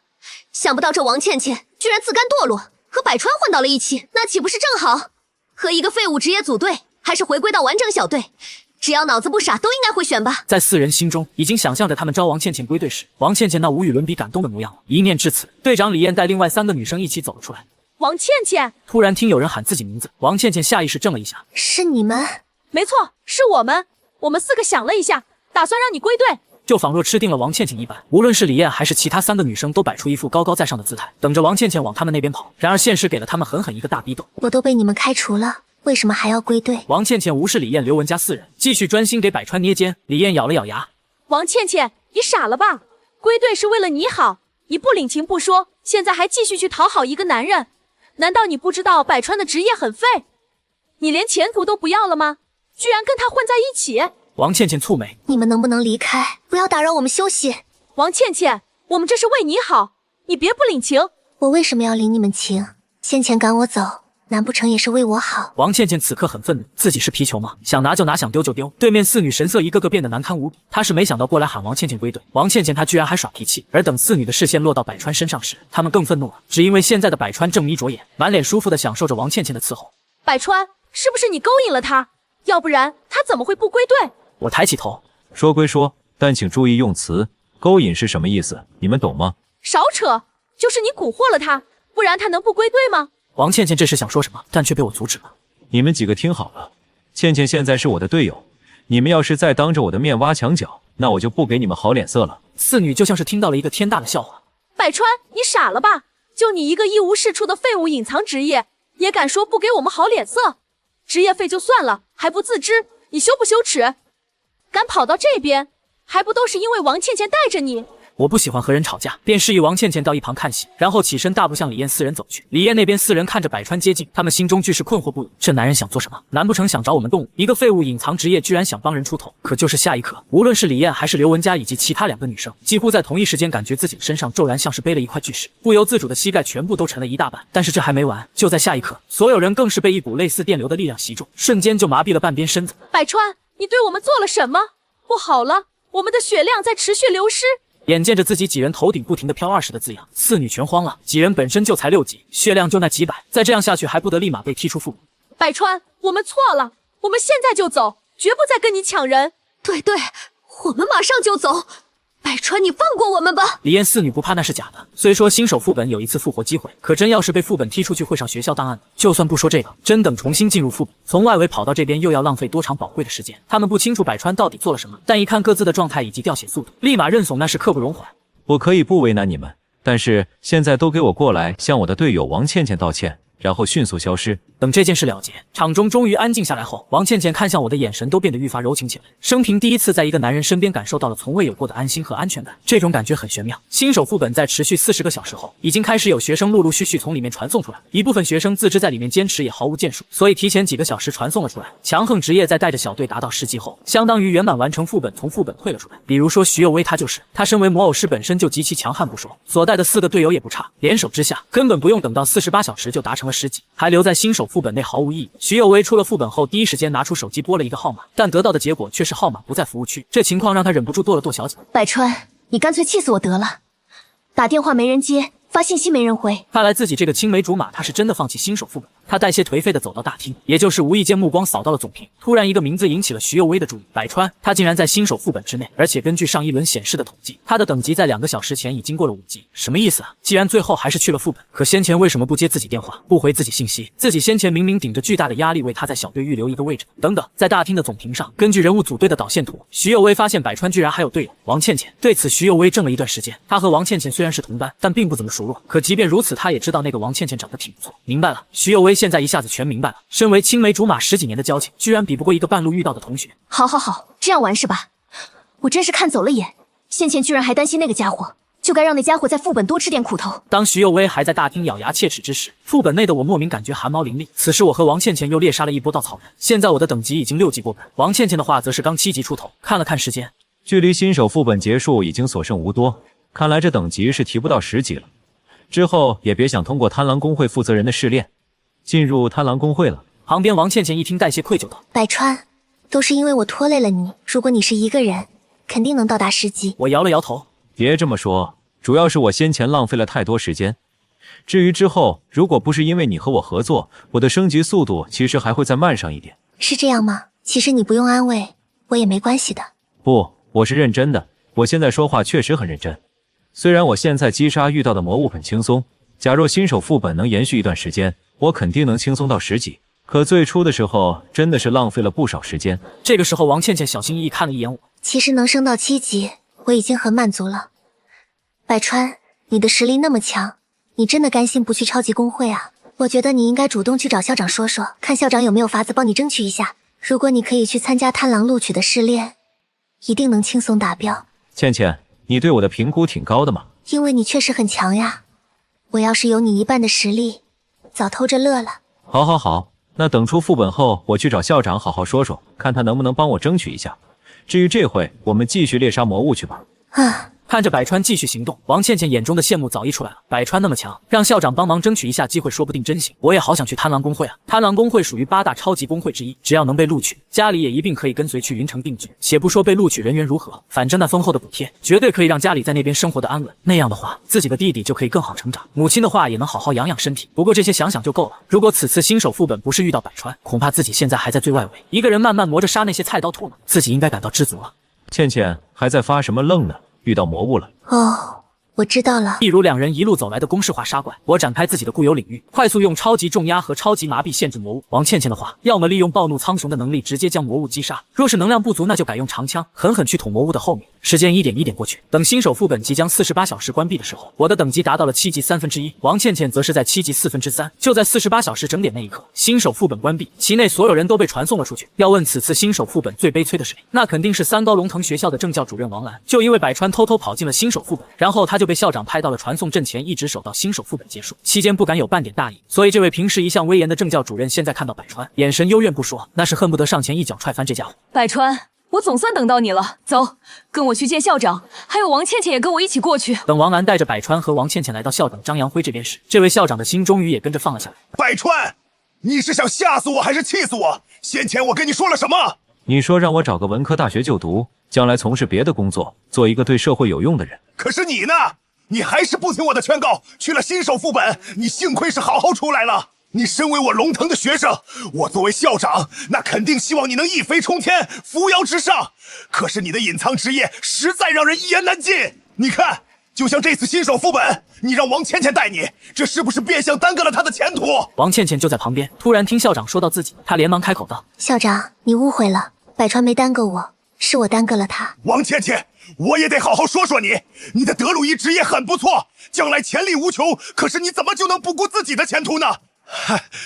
想不到这王倩倩居然自甘堕落，和百川混到了一起，那岂不是正好？和一个废物职业组队，还是回归到完整小队？只要脑子不傻，都应该会选吧。在4人心中已经想象着他们招王倩倩归队时，王倩倩那无与伦比感动的模样了。一念至此，队长李艳带另外3个女生一起走了出来。王倩倩，突然听有人喊自己名字，王倩倩下意识怔了一下。是你们？没错，是我们。我们4个想了一下，打算让你归队。就仿若吃定了王倩倩一般。无论是李艳还是其他3个女生，都摆出一副高高在上的姿态，等着王倩倩往他们那边跑。然而现实给了他们狠狠一个大逼斗。我都被你们开除了，为什么还要归队？王倩倩无视李艳、刘文家4人，继续专心给百川捏肩。李艳咬了咬牙：王倩倩，你傻了吧？归队是为了你好，你不领情不说，现在还继续去讨好一个男人，难道你不知道百川的职业很废？你连前途都不要了吗？居然跟他混在一起！王倩倩蹙眉：你们能不能离开，不要打扰我们休息？王倩倩，我们这是为你好，你别不领情。我为什么要领你们情？先前赶我走，难不成也是为我好？王倩倩此刻很愤怒，自己是皮球吗？想拿就拿，想丢就丢。对面4女神色一个个变得难堪无比，她是没想到过来喊王倩倩归队，王倩倩她居然还耍脾气。而等4女的视线落到百川身上时，她们更愤怒了，只因为现在的百川正眯着眼，满脸舒服的享受着王倩倩的伺候。百川，是不是你勾引了他？要不然他怎么会不归队？我抬起头，说归说，但请注意用词，勾引是什么意思？你们懂吗？少扯，就是你蛊惑了他，不然他能不归队吗？王倩倩这时想说什么，但却被我阻止了。你们几个听好了，倩倩现在是我的队友，你们要是再当着我的面挖墙脚，那我就不给你们好脸色了。4女就像是听到了一个天大的笑话。百川，你傻了吧？就你一个一无是处的废物隐藏职业，也敢说不给我们好脸色？职业废就算了，还不自知，你羞不羞耻？敢跑到这边，还不都是因为王倩倩带着你？我不喜欢和人吵架，便示意王倩倩到一旁看戏，然后起身大步向李艳4人走去。李艳那边4人看着百川接近，他们心中俱是困惑不已。这男人想做什么？难不成想找我们动武？一个废物隐藏职业居然想帮人出头？可就是下一刻，无论是李艳还是刘文佳以及其他2个女生，几乎在同一时间感觉自己的身上骤然像是背了一块巨石，不由自主的膝盖全部都沉了一大半。但是这还没完，就在下一刻，所有人更是被一股类似电流的力量袭中，瞬间就麻痹了半边身子。百川，你对我们做了什么？不好了，我们的血量在持续流失。眼见着自己几人头顶不停的飘20的字样，4女全慌了。几人本身就才6级，血量就那几百，再这样下去还不得立马被踢出副本。百川，我们错了，我们现在就走，绝不再跟你抢人。对，我们马上就走。百川，你放过我们吧！李艳4女不怕那是假的，虽说新手副本有一次复活机会，可真要是被副本踢出去会上学校档案的。就算不说这个，真等重新进入副本，从外围跑到这边又要浪费多长宝贵的时间。他们不清楚百川到底做了什么，但一看各自的状态以及掉血速度，立马认怂，那是刻不容缓。我可以不为难你们，但是现在都给我过来向我的队友王倩倩道歉，然后迅速消失。等这件事了结，场中终于安静下来后，王倩倩看向我的眼神都变得愈发柔情起来。生平第一次在一个男人身边感受到了从未有过的安心和安全感，这种感觉很玄妙。新手副本在持续40个小时后，已经开始有学生陆陆续续从里面传送出来，一部分学生自知在里面坚持也毫无建树，所以提前几个小时传送了出来。强横职业在带着小队达到10级后，相当于圆满完成副本，从副本退了出来。比如说徐有威，他身为魔偶师本身就极其强悍不说，所带的4个队友也不差，联手之下根本不用等到48小时就达成了10级，还留在新手副本内毫无意义。徐有威出了副本后，第一时间拿出手机拨了一个号码，但得到的结果却是号码不在服务区。这情况让他忍不住跺了跺小脚。百川，你干脆气死我得了！打电话没人接，发信息没人回。看来自己这个青梅竹马，他是真的放弃新手副本。他带些颓废的走到大厅，也就是无意间目光扫到了总屏，突然一个名字引起了徐有威的注意。百川，他竟然在新手副本之内，而且根据上一轮显示的统计，他的等级在2个小时前已经过了5级。什么意思啊？既然最后还是去了副本，可先前为什么不接自己电话，不回自己信息？自己先前明明顶着巨大的压力为他在小队预留一个位置。等等，在大厅的总屏上，根据人物组队的导线图，徐有威发现百川居然还有队友王倩倩。对此，徐有威怔了一段时间。他和王倩倩虽然是同班，但并不怎么熟络。可即便如此，他也知道那个王倩倩长得挺不错。明白了，徐有威现在一下子全明白了。身为青梅竹马10几年的交情，居然比不过一个半路遇到的同学。好，这样玩是吧？我真是看走了眼，倩倩居然还担心那个家伙，就该让那家伙在副本多吃点苦头。当徐有威还在大厅咬牙切齿之时，副本内的我莫名感觉汗毛凌厉。此时我和王倩倩又猎杀了一波稻草人，现在我的等级已经6级过本，王倩倩的话则是刚7级出头。看了看时间，距离新手副本结束已经所剩无多，看来这等级是提不到10级了。之后也别想通过贪狼公会负责人的试炼，进入贪狼公会了。旁边王倩倩一听，带些愧疚道：百川，都是因为我拖累了你，如果你是一个人，肯定能到达10级。我摇了摇头，别这么说，主要是我先前浪费了太多时间。至于之后，如果不是因为你和我合作，我的升级速度其实还会再慢上一点。是这样吗？其实你不用安慰，我也没关系的。不，我是认真的，我现在说话确实很认真。虽然我现在击杀遇到的魔物很轻松，假若新手副本能延续一段时间，我肯定能轻松到10级。可最初的时候真的是浪费了不少时间。这个时候，王倩倩小心翼翼看了一眼我，其实能升到7级，我已经很满足了。百川，你的实力那么强，你真的甘心不去超级工会啊？我觉得你应该主动去找校长说说，看校长有没有法子帮你争取一下。如果你可以去参加贪狼录取的试炼，一定能轻松达标。倩倩，你对我的评估挺高的嘛？因为你确实很强呀。我要是有你一半的实力，早偷着乐了。好，好，好，那等出副本后，我去找校长好好说说，看他能不能帮我争取一下。至于这回，我们继续猎杀魔物去吧。看着百川继续行动，王倩倩眼中的羡慕早已出来了。百川那么强，让校长帮忙争取一下机会，说不定真行。我也好想去贪狼工会啊！贪狼工会属于8大超级工会之一，只要能被录取，家里也一并可以跟随去云城定居。且不说被录取人员如何，反正那丰厚的补贴，绝对可以让家里在那边生活的安稳。那样的话，自己的弟弟就可以更好成长，母亲的话也能好好养养身体。不过这些想想就够了。如果此次新手副本不是遇到百川，恐怕自己现在还在最外围，一个人慢慢磨着杀那些菜刀兔呢。自己应该感到知足了。倩倩还在发什么愣呢？遇到魔物了。哦，我知道了。一如两人一路走来的公式化杀怪，我展开自己的固有领域，快速用超级重压和超级麻痹限制魔物。王倩倩的话，要么利用暴怒苍穹的能力直接将魔物击杀，若是能量不足，那就改用长枪狠狠去捅魔物的后面。时间一点一点过去，等新手副本即将48小时关闭的时候，我的等级达到了7级1/3，王倩倩则是在7级3/4。就在48小时整点那一刻，新手副本关闭，其内所有人都被传送了出去。要问此次新手副本最悲催的是谁，那肯定是3高龙腾学校的政教主任王兰。就因为百川偷偷跑进了新手副本，然后他就被校长派到了传送阵前，一直守到新手副本结束，期间不敢有半点大意。所以这位平时一向威严的政教主任现在看到百川，眼神幽怨不说，那是恨不得上前一脚踹翻这家伙。百川，我总算等到你了，走，跟我去见校长，还有王倩倩也跟我一起过去。等王兰带着百川和王倩倩来到校长张扬辉这边时，这位校长的心终于也跟着放了下来。百川，你是想吓死我还是气死我？先前我跟你说了什么？你说让我找个文科大学就读，将来从事别的工作，做一个对社会有用的人。可是你呢？你还是不听我的劝告，去了新手副本。你幸亏是好好出来了。你身为我龙腾的学生，我作为校长，那肯定希望你能一飞冲天，扶摇直上。可是你的隐藏职业实在让人一言难尽。你看，就像这次新手副本，你让王倩倩带你，这是不是变相耽搁了她的前途？王倩倩就在旁边，突然听校长说到自己，她连忙开口道：校长，你误会了，百川没耽搁我，是我耽搁了他。王倩倩，我也得好好说说你。你的德鲁伊职业很不错，将来潜力无穷，可是你怎么就能不顾自己的前途呢？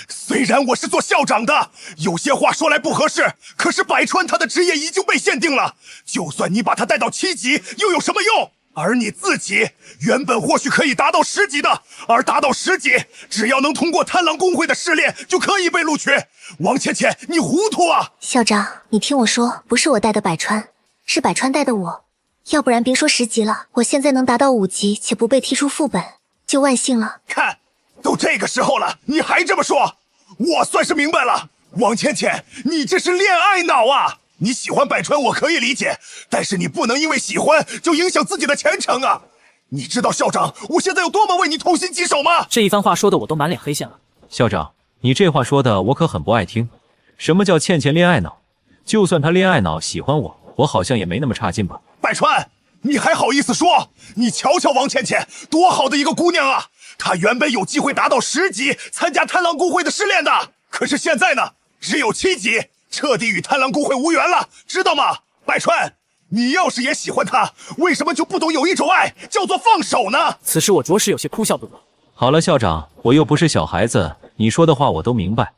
虽然我是做校长的，有些话说来不合适，可是百川他的职业已经被限定了，就算你把他带到7级，又有什么用？而你自己原本或许可以达到10级的，而达到10级，只要能通过贪狼工会的试炼，就可以被录取。王倩倩，你糊涂啊！校长，你听我说，不是我带的百川，是百川带的我。要不然别说10级了，我现在能达到5级且不被踢出副本，就万幸了。看，都这个时候了，你还这么说，我算是明白了。王倩倩，你这是恋爱脑啊！你喜欢百川我可以理解，但是你不能因为喜欢就影响自己的前程啊！你知道校长我现在有多么为你痛心疾首吗？这一番话说的我都满脸黑线了。校长，你这话说的我可很不爱听。什么叫倩倩恋爱脑？就算她恋爱脑喜欢我，我好像也没那么差劲吧？百川，你还好意思说？你瞧瞧王倩倩，多好的一个姑娘啊！她原本有机会达到10级，参加贪狼工会的试炼的，可是现在呢，只有7级，彻底与贪狼工会无缘了，知道吗？百川，你要是也喜欢她，为什么就不懂有一种爱叫做放手呢？此时我着实有些哭笑不得。好了，校长，我又不是小孩子，你说的话我都明白。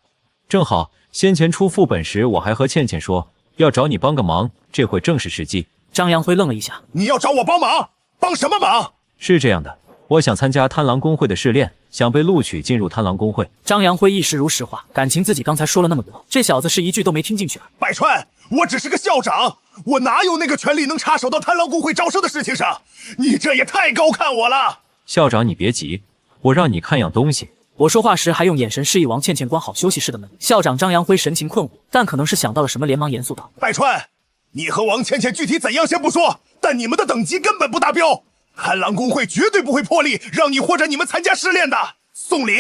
正好先前出副本时，我还和倩倩说要找你帮个忙，这会正是时机。张扬辉愣了一下，你要找我帮忙？帮什么忙？是这样的，我想参加贪狼工会的试炼，想被录取进入贪狼工会。张扬辉一时如实话，感情自己刚才说了那么多，这小子是一句都没听进去啊。百川，我只是个校长，我哪有那个权利能插手到贪狼工会招生的事情上？你这也太高看我了。校长，你别急，我让你看样东西。我说话时还用眼神示意王倩倩关好休息室的门。校长张扬辉神情困惑，但可能是想到了什么，连忙严肃道：百川，你和王倩倩具体怎样先不说，但你们的等级根本不达标，贪狼工会绝对不会破例让你或者你们参加试炼的。送礼、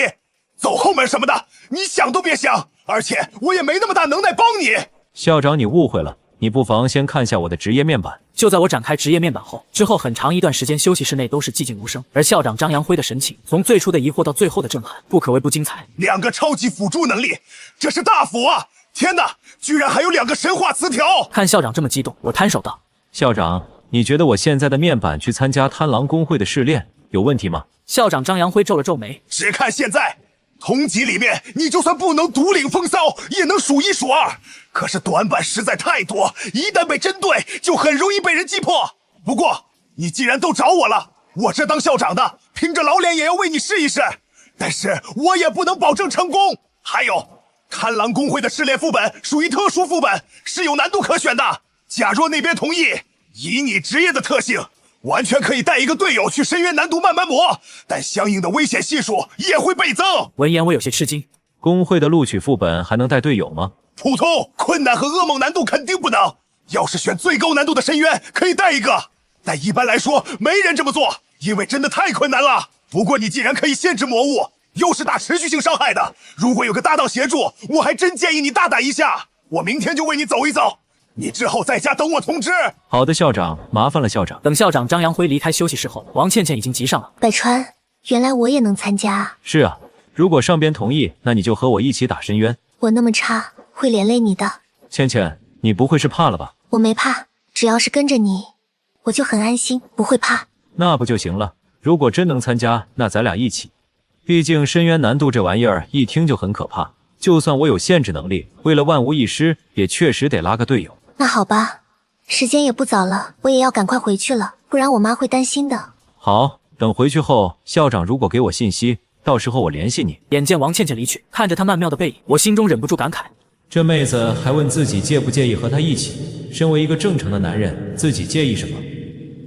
走后门什么的，你想都别想。而且我也没那么大能耐帮你。校长，你误会了，你不妨先看下我的职业面板。就在我展开职业面板后，之后很长一段时间休息室内都是寂静无声，而校长张扬辉的神情从最初的疑惑到最后的震撼，不可谓不精彩。2个超级辅助能力，这是大辅啊！天哪，居然还有2个神话词条！看校长这么激动，我摊手道：校长，你觉得我现在的面板去参加贪狼工会的试炼有问题吗？校长张扬辉皱了皱眉，只看现在，同级里面你就算不能独领风骚，也能数一数二。可是短板实在太多，一旦被针对，就很容易被人击破。不过你既然都找我了，我这当校长的，拼着老脸也要为你试一试。但是我也不能保证成功。还有，贪狼工会的试炼副本属于特殊副本，是有难度可选的。假若那边同意，以你职业的特性，完全可以带一个队友去深渊难度慢慢磨，但相应的危险系数也会倍增。闻言我有些吃惊，工会的录取副本还能带队友吗？普通、困难和噩梦难度肯定不能。要是选最高难度的深渊，可以带一个，但一般来说没人这么做，因为真的太困难了。不过你既然可以限制魔物，又是打持续性伤害的，如果有个搭档协助，我还真建议你大胆一下。我明天就为你走一走，你之后在家等我通知。好的，校长，麻烦了，校长。等校长张扬辉离开休息室后，王倩倩已经急上了。百川，原来我也能参加啊！是啊，如果上边同意，那你就和我一起打深渊。我那么差，会连累你的。倩倩，你不会是怕了吧？我没怕，只要是跟着你，我就很安心，不会怕。那不就行了？如果真能参加，那咱俩一起。毕竟深渊难度这玩意儿一听就很可怕，就算我有限制能力，为了万无一失，也确实得拉个队友。那好吧，时间也不早了，我也要赶快回去了，不然我妈会担心的。好，等回去后，校长如果给我信息，到时候我联系你。眼见王倩倩离去，看着她曼妙的背影，我心中忍不住感慨：这妹子还问自己介不介意和她一起。身为一个正常的男人，自己介意什么？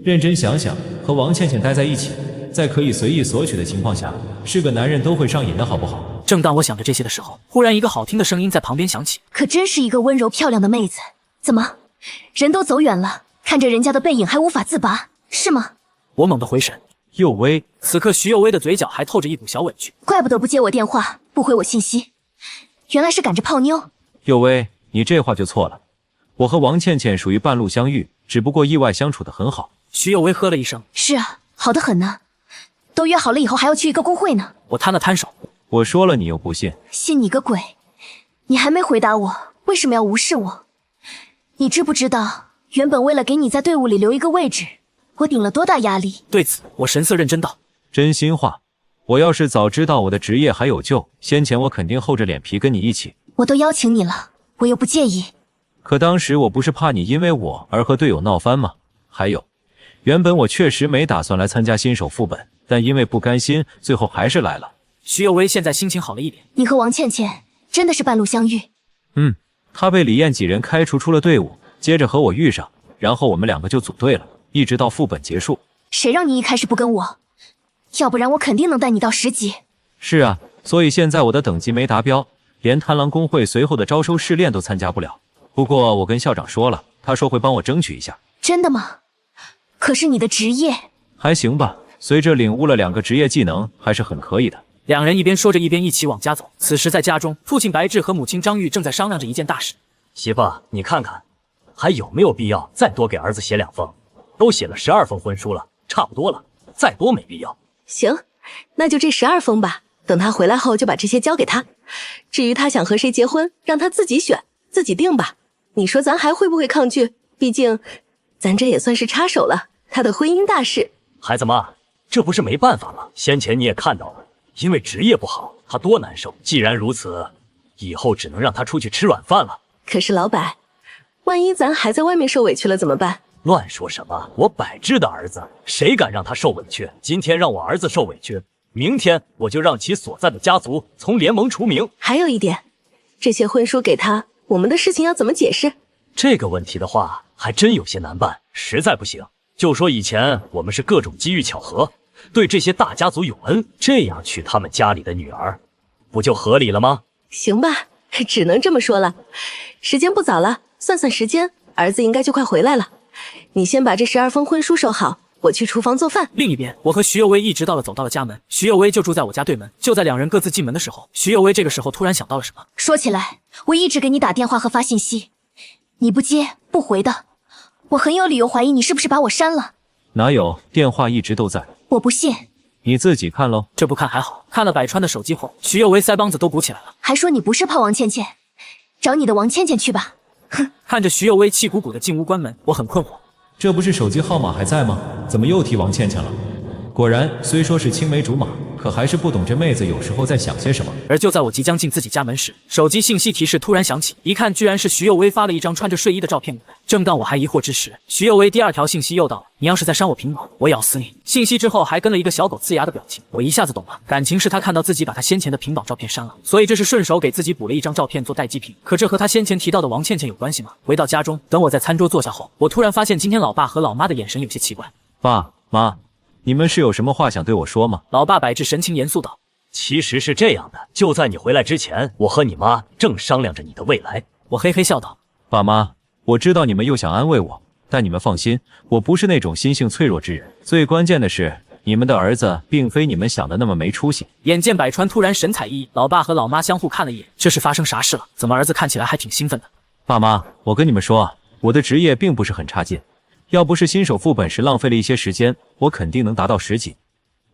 认真想想，和王倩倩待在一起，在可以随意索取的情况下，是个男人都会上瘾的好不好？正当我想着这些的时候，忽然一个好听的声音在旁边响起：可真是一个温柔漂亮的妹子，怎么人都走远了，看着人家的背影还无法自拔，是吗？我猛地回神，佑薇。此刻徐佑薇的嘴角还透着一股小委屈，怪不得不接我电话，不回我信息，原来是赶着泡妞。佑薇，你这话就错了，我和王倩倩属于半路相遇，只不过意外相处得很好。徐佑薇呵了一声：是啊，好得很呢，都约好了以后还要去一个工会呢。我摊了摊手：我说了你又不信，信你个鬼！你还没回答我，为什么要无视我？你知不知道，原本为了给你在队伍里留一个位置，我顶了多大压力？对此，我神色认真道：真心话，我要是早知道我的职业还有救，先前我肯定厚着脸皮跟你一起。我都邀请你了，我又不介意。可当时我不是怕你因为我而和队友闹翻吗？还有，原本我确实没打算来参加新手副本，但因为不甘心，最后还是来了。徐佑薇现在心情好了一点。你和王倩倩真的是半路相遇？她被李艳几人开除出了队伍，接着和我遇上，然后我们两个就组队了，一直到副本结束。谁让你一开始不跟我？要不然我肯定能带你到10级。是啊，所以现在我的等级没达标，连贪狼工会随后的招收试炼都参加不了。不过我跟校长说了，他说会帮我争取一下。真的吗？可是你的职业……还行吧，随着领悟了2个职业技能，还是很可以的。两人一边说着，一边一起往家走。此时在家中，父亲白志和母亲张玉正在商量着一件大事。媳妇，你看看，还有没有必要再多给儿子写2封？都写了12封婚书了，差不多了，再多没必要。行，那就这12封吧。等他回来后就把这些交给他。至于他想和谁结婚，让他自己选，自己定吧。你说咱还会不会抗拒？毕竟，咱这也算是插手了他的婚姻大事。孩子妈，这不是没办法吗？先前你也看到了，因为职业不好，他多难受。既然如此，以后只能让他出去吃软饭了。可是老板，万一咱还在外面受委屈了怎么办？乱说什么！我百智的儿子，谁敢让他受委屈？今天让我儿子受委屈，明天我就让其所在的家族从联盟除名。还有一点，这些婚书给他，我们的事情要怎么解释？这个问题的话，还真有些难办，实在不行，就说以前我们是各种机遇巧合，对这些大家族有恩，这样娶他们家里的女儿，不就合理了吗？行吧，只能这么说了。时间不早了，算算时间，儿子应该就快回来了。你先把这12封婚书收好，我去厨房做饭。另一边，我和徐佑薇一直走到了家门，徐佑薇就住在我家对门。就在两人各自进门的时候，徐佑薇这个时候突然想到了什么。说起来，我一直给你打电话和发信息，你不接不回的，我很有理由怀疑你是不是把我删了。哪有，电话一直都在。我不信，你自己看喽。这不看还好，看了百川的手机后，徐佑薇腮帮子都鼓起来了。还说你不是泡王倩倩，找你的王倩倩去吧。哼！看着徐佑薇气鼓鼓的进屋关门，我很困惑。这不是手机号码还在吗？怎么又提王倩倩了？果然，虽说是青梅竹马，可还是不懂这妹子有时候在想些什么。而就在我即将进自己家门时，手机信息提示突然响起，一看居然是徐幼薇发了一张穿着睡衣的照片过来。正当我还疑惑之时，徐幼薇第2条信息又到了：你要是再删我屏保，我咬死你！信息之后还跟了一个小狗呲牙的表情，我一下子懂了，感情是他看到自己把他先前的屏保照片删了，所以这是顺手给自己补了一张照片做待机屏。可这和他先前提到的王倩倩有关系吗？回到家中，等我在餐桌坐下后，我突然发现今天老爸和老妈的眼神有些奇怪。爸妈，你们是有什么话想对我说吗？老爸摆至神情严肃道。其实是这样的，就在你回来之前，我和你妈正商量着你的未来。我嘿嘿笑道：爸妈，我知道你们又想安慰我，但你们放心，我不是那种心性脆弱之人。最关键的是，你们的儿子并非你们想的那么没出息。眼见百川突然神采奕奕，老爸和老妈相互看了一眼，这是发生啥事了？怎么儿子看起来还挺兴奋的？爸妈，我跟你们说，我的职业并不是很差劲，要不是新手副本时浪费了一些时间，我肯定能达到10级。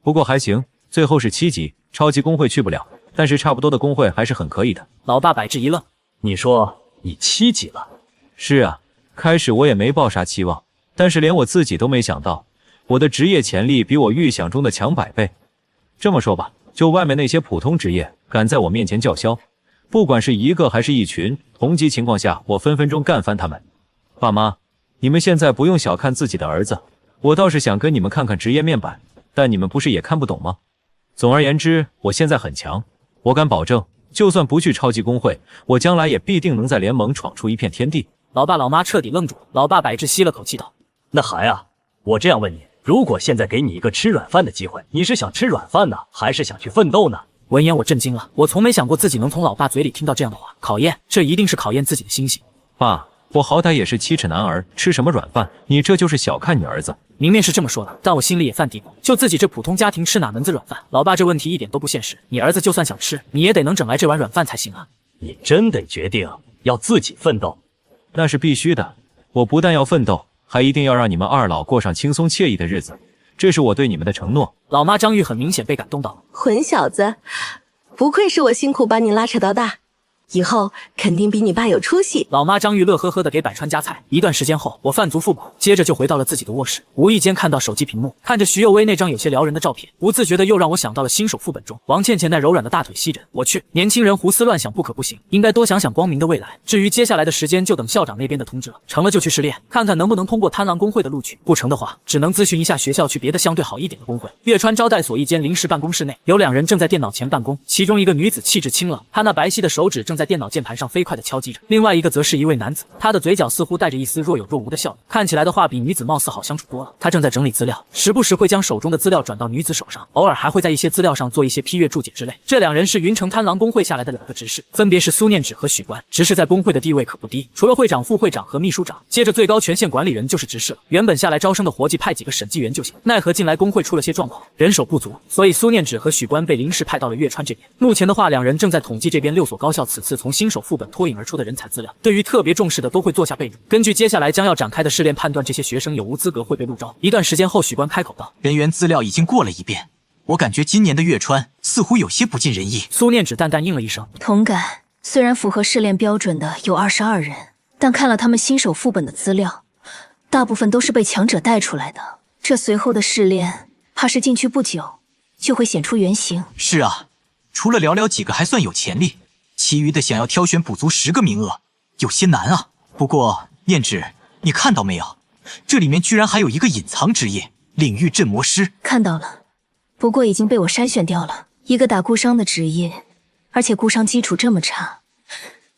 不过还行，最后是7级，超级工会去不了，但是差不多的工会还是很可以的。老爸百智一愣，你说你7级了？是啊，开始我也没抱啥期望，但是连我自己都没想到，我的职业潜力比我预想中的强100倍。这么说吧，就外面那些普通职业敢在我面前叫嚣，不管是一个还是一群，同级情况下我分分钟干翻他们。爸妈，你们现在不用小看自己的儿子，我倒是想跟你们看看职业面板，但你们不是也看不懂吗？总而言之，我现在很强，我敢保证，就算不去超级工会，我将来也必定能在联盟闯出一片天地。老爸老妈彻底愣住了，老爸百智吸了口气道：那孩啊，我这样问你，如果现在给你一个吃软饭的机会，你是想吃软饭呢，还是想去奋斗呢？闻言我震惊了，我从没想过自己能从老爸嘴里听到这样的话，考验，这一定是考验自己的心性。爸，我好歹也是7尺男儿，吃什么软饭？你这就是小看你儿子。明面是这么说的，但我心里也犯嘀咕，就自己这普通家庭吃哪门子软饭？老爸这问题一点都不现实，你儿子就算想吃，你也得能整来这碗软饭才行啊！你真得决定要自己奋斗？那是必须的，我不但要奋斗，还一定要让你们2老过上轻松惬意的日子，这是我对你们的承诺。老妈张玉很明显被感动到了，混小子，不愧是我辛苦把你拉扯到大，以后肯定比你爸有出息。老妈张玉乐呵呵的给百川夹菜。一段时间后，我饭足腹饱，接着就回到了自己的卧室，无意间看到手机屏幕，看着徐幼薇那张有些撩人的照片，不自觉的又让我想到了新手副本中王倩倩那柔软的大腿吸枕。我去，年轻人胡思乱想不可不行，应该多想想光明的未来。至于接下来的时间，就等校长那边的通知了，成了就去试炼，看看能不能通过贪狼工会的录取，不成的话，只能咨询一下学校去别的相对好一点的工会。月川招待所一间临时办公室内，有2人正在电脑前办公，其中一个女子气质清冷，她那白皙的手指正在电脑键盘上飞快地敲击着，另外一个则是一位男子，他的嘴角似乎带着一丝若有若无的笑容，看起来的话比女子貌似好相处多了。他正在整理资料，时不时会将手中的资料转到女子手上，偶尔还会在一些资料上做一些批阅注解之类。这2人是云城贪狼工会下来的2个执事，分别是苏念芷和许关。执事在工会的地位可不低，除了会长、副会长和秘书长，接着最高权限管理人就是执事了。原本下来招生的活计派几个审计员就行，奈何近来工会出了些状况，人手不足，所以苏念芷和许关被临时派到了月川这边。目前的话，2人正在统计这边6所高校此次从新手副本脱颖而出的人才资料，对于特别重视的都会做下备注，根据接下来将要展开的试炼判断这些学生有无资格会被录招。一段时间后，许关开口道：人员资料已经过了一遍，我感觉今年的月川似乎有些不尽人意。苏念芷淡淡应了一声，同感。虽然符合试炼标准的有22人，但看了他们新手副本的资料，大部分都是被强者带出来的，这随后的试炼怕是进去不久就会显出原形。是啊，除了寥寥几个还算有潜力，其余的想要挑选补足10个名额，有些难啊。不过念芷，你看到没有？这里面居然还有一个隐藏职业——领域镇魔师。看到了，不过已经被我筛选掉了。一个打孤伤的职业，而且孤伤基础这么差，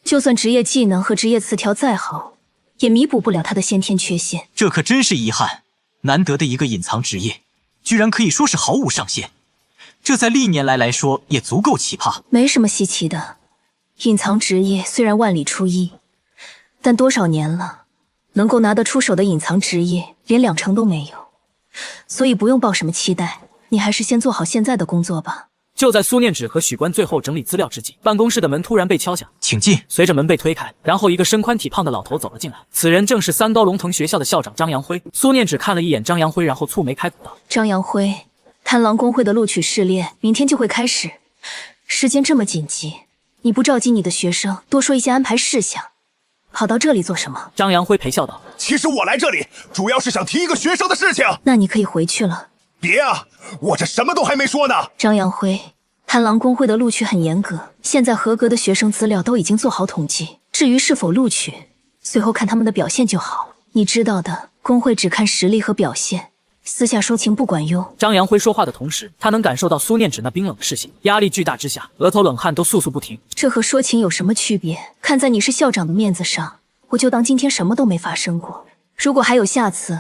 就算职业技能和职业词条再好，也弥补不了他的先天缺陷。这可真是遗憾，难得的一个隐藏职业，居然可以说是毫无上限。这在历年来说也足够奇葩。没什么稀奇的，隐藏职业虽然万里出一，但多少年了，能够拿得出手的隐藏职业连2成都没有，所以不用抱什么期待，你还是先做好现在的工作吧。就在苏念芷和许关最后整理资料之际，办公室的门突然被敲响，请进。随着门被推开，然后一个身宽体胖的老头走了进来，此人正是三高龙腾学校的校长张扬辉。苏念芷看了一眼张扬辉，然后蹙眉开口道：张扬辉，贪狼工会的录取试炼明天就会开始，时间这么紧急，你不召集你的学生多说一些安排事项，跑到这里做什么？张扬辉陪笑道：“其实我来这里主要是想提一个学生的事情。”那你可以回去了。别啊，我这什么都还没说呢。张扬辉，贪狼工会的录取很严格，现在合格的学生资料都已经做好统计，至于是否录取，随后看他们的表现就好。你知道的，工会只看实力和表现，私下说情不管用。张扬辉说话的同时，他能感受到苏念芷那冰冷的视线，压力巨大之下，额头冷汗都簌簌不停。这和说情有什么区别？看在你是校长的面子上，我就当今天什么都没发生过。如果还有下次，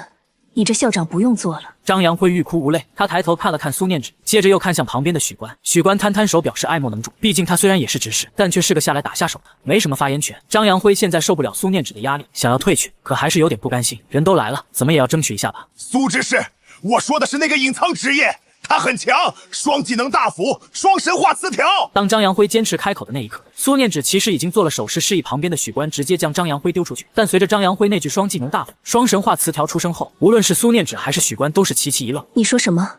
你这校长不用做了。张扬辉欲哭无泪，他抬头看了看苏念芷，接着又看向旁边的许官。许官摊摊手，表示爱莫能助。毕竟他虽然也是执事，但却是个下来打下手的，没什么发言权。张扬辉现在受不了苏念芷的压力，想要退去，可还是有点不甘心。人都来了，怎么也要争取一下吧。苏执事，我说的是那个隐藏职业，他很强，双技能大斧，双神话词条。当张扬辉坚持开口的那一刻，苏念芷其实已经做了手势示意旁边的许官直接将张扬辉丢出去。但随着张扬辉那句双技能大斧、双神话词条出声后，无论是苏念芷还是许官都是齐齐一愣。你说什么？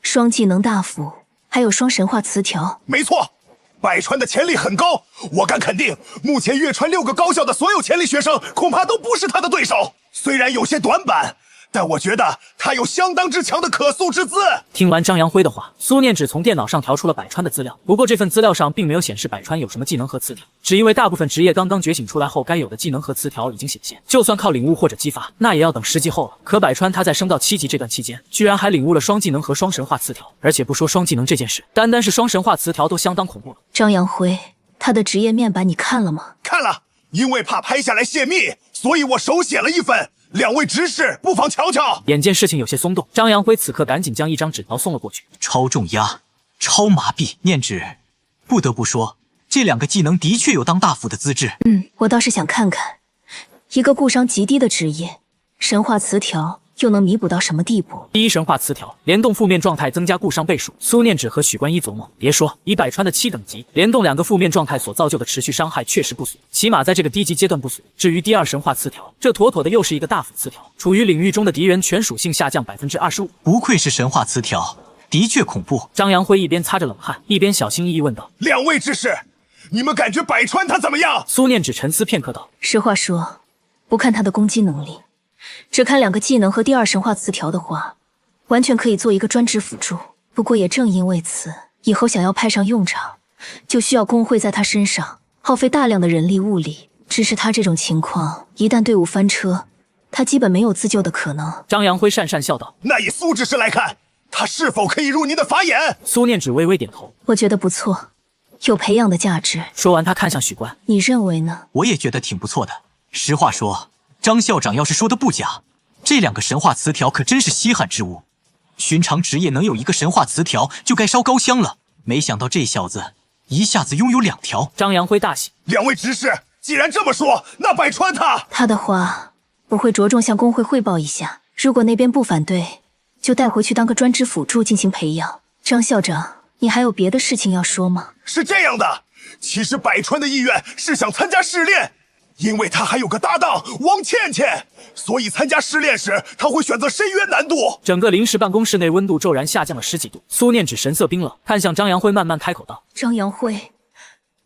双技能大斧，还有双神话词条？没错，百川的潜力很高，我敢肯定，目前月川6个高校的所有潜力学生恐怕都不是他的对手。虽然有些短板，但我觉得他有相当之强的可塑之姿。听完张扬辉的话，苏念芷从电脑上调出了百川的资料，不过这份资料上并没有显示百川有什么技能和词条，只因为大部分职业刚刚觉醒出来后该有的技能和词条已经显现，就算靠领悟或者激发，那也要等10级后了。可百川他在升到7级这段期间，居然还领悟了双技能和双神话词条，而且不说双技能这件事，单单是双神话词条都相当恐怖了。张扬辉，他的职业面板你看了吗？看了，因为怕拍下来泄密，所以我手写了一份。两位执事不妨瞧瞧。眼见事情有些松动，张扬辉此刻赶紧将一张纸条送了过去。超重压，超麻痹，念芷，不得不说，这2个技能的确有当大斧的资质。我倒是想看看，一个固伤极低的职业，神话词条又能弥补到什么地步？第一神话词条，联动负面状态增加固伤倍数。苏念芷和许官一琢磨，别说以百川的7等级，联动2个负面状态所造就的持续伤害确实不俗，起码在这个低级阶段不俗。至于第二神话词条，这妥妥的又是一个大斧词条，处于领域中的敌人全属性下降25%。不愧是神话词条，的确恐怖。张扬辉一边擦着冷汗，一边小心翼翼问道：“两位执事，你们感觉百川他怎么样？”苏念芷沉思片刻道：“实话说，不看他的攻击能力，只看2个技能和第二神话词条的话，完全可以做一个专职辅助。不过也正因为此，以后想要派上用场，就需要工会在他身上耗费大量的人力物力。只是他这种情况，一旦队伍翻车，他基本没有自救的可能。”张扬辉讪讪笑道：“那以苏执事来看，他是否可以入您的法眼？”苏念芷微微点头：“我觉得不错，有培养的价值。”说完，他看向许官：“你认为呢？”我也觉得挺不错的。实话说，张校长要是说的不假，这2个神话词条可真是稀罕之物。寻常职业能有1个神话词条就该烧高香了，没想到这小子一下子拥有2条。张扬辉大喜：“两位执事，既然这么说，那百川他的话，我会着重向工会汇报一下，如果那边不反对，就带回去当个专职辅助进行培养。张校长，你还有别的事情要说吗？”是这样的，其实百川的意愿是想参加试炼，因为他还有个搭档王倩倩，所以参加试炼时他会选择深渊难度。整个临时办公室内温度骤然下降了10几度。苏念芷神色冰冷，看向张扬辉，慢慢开口道：“张扬辉，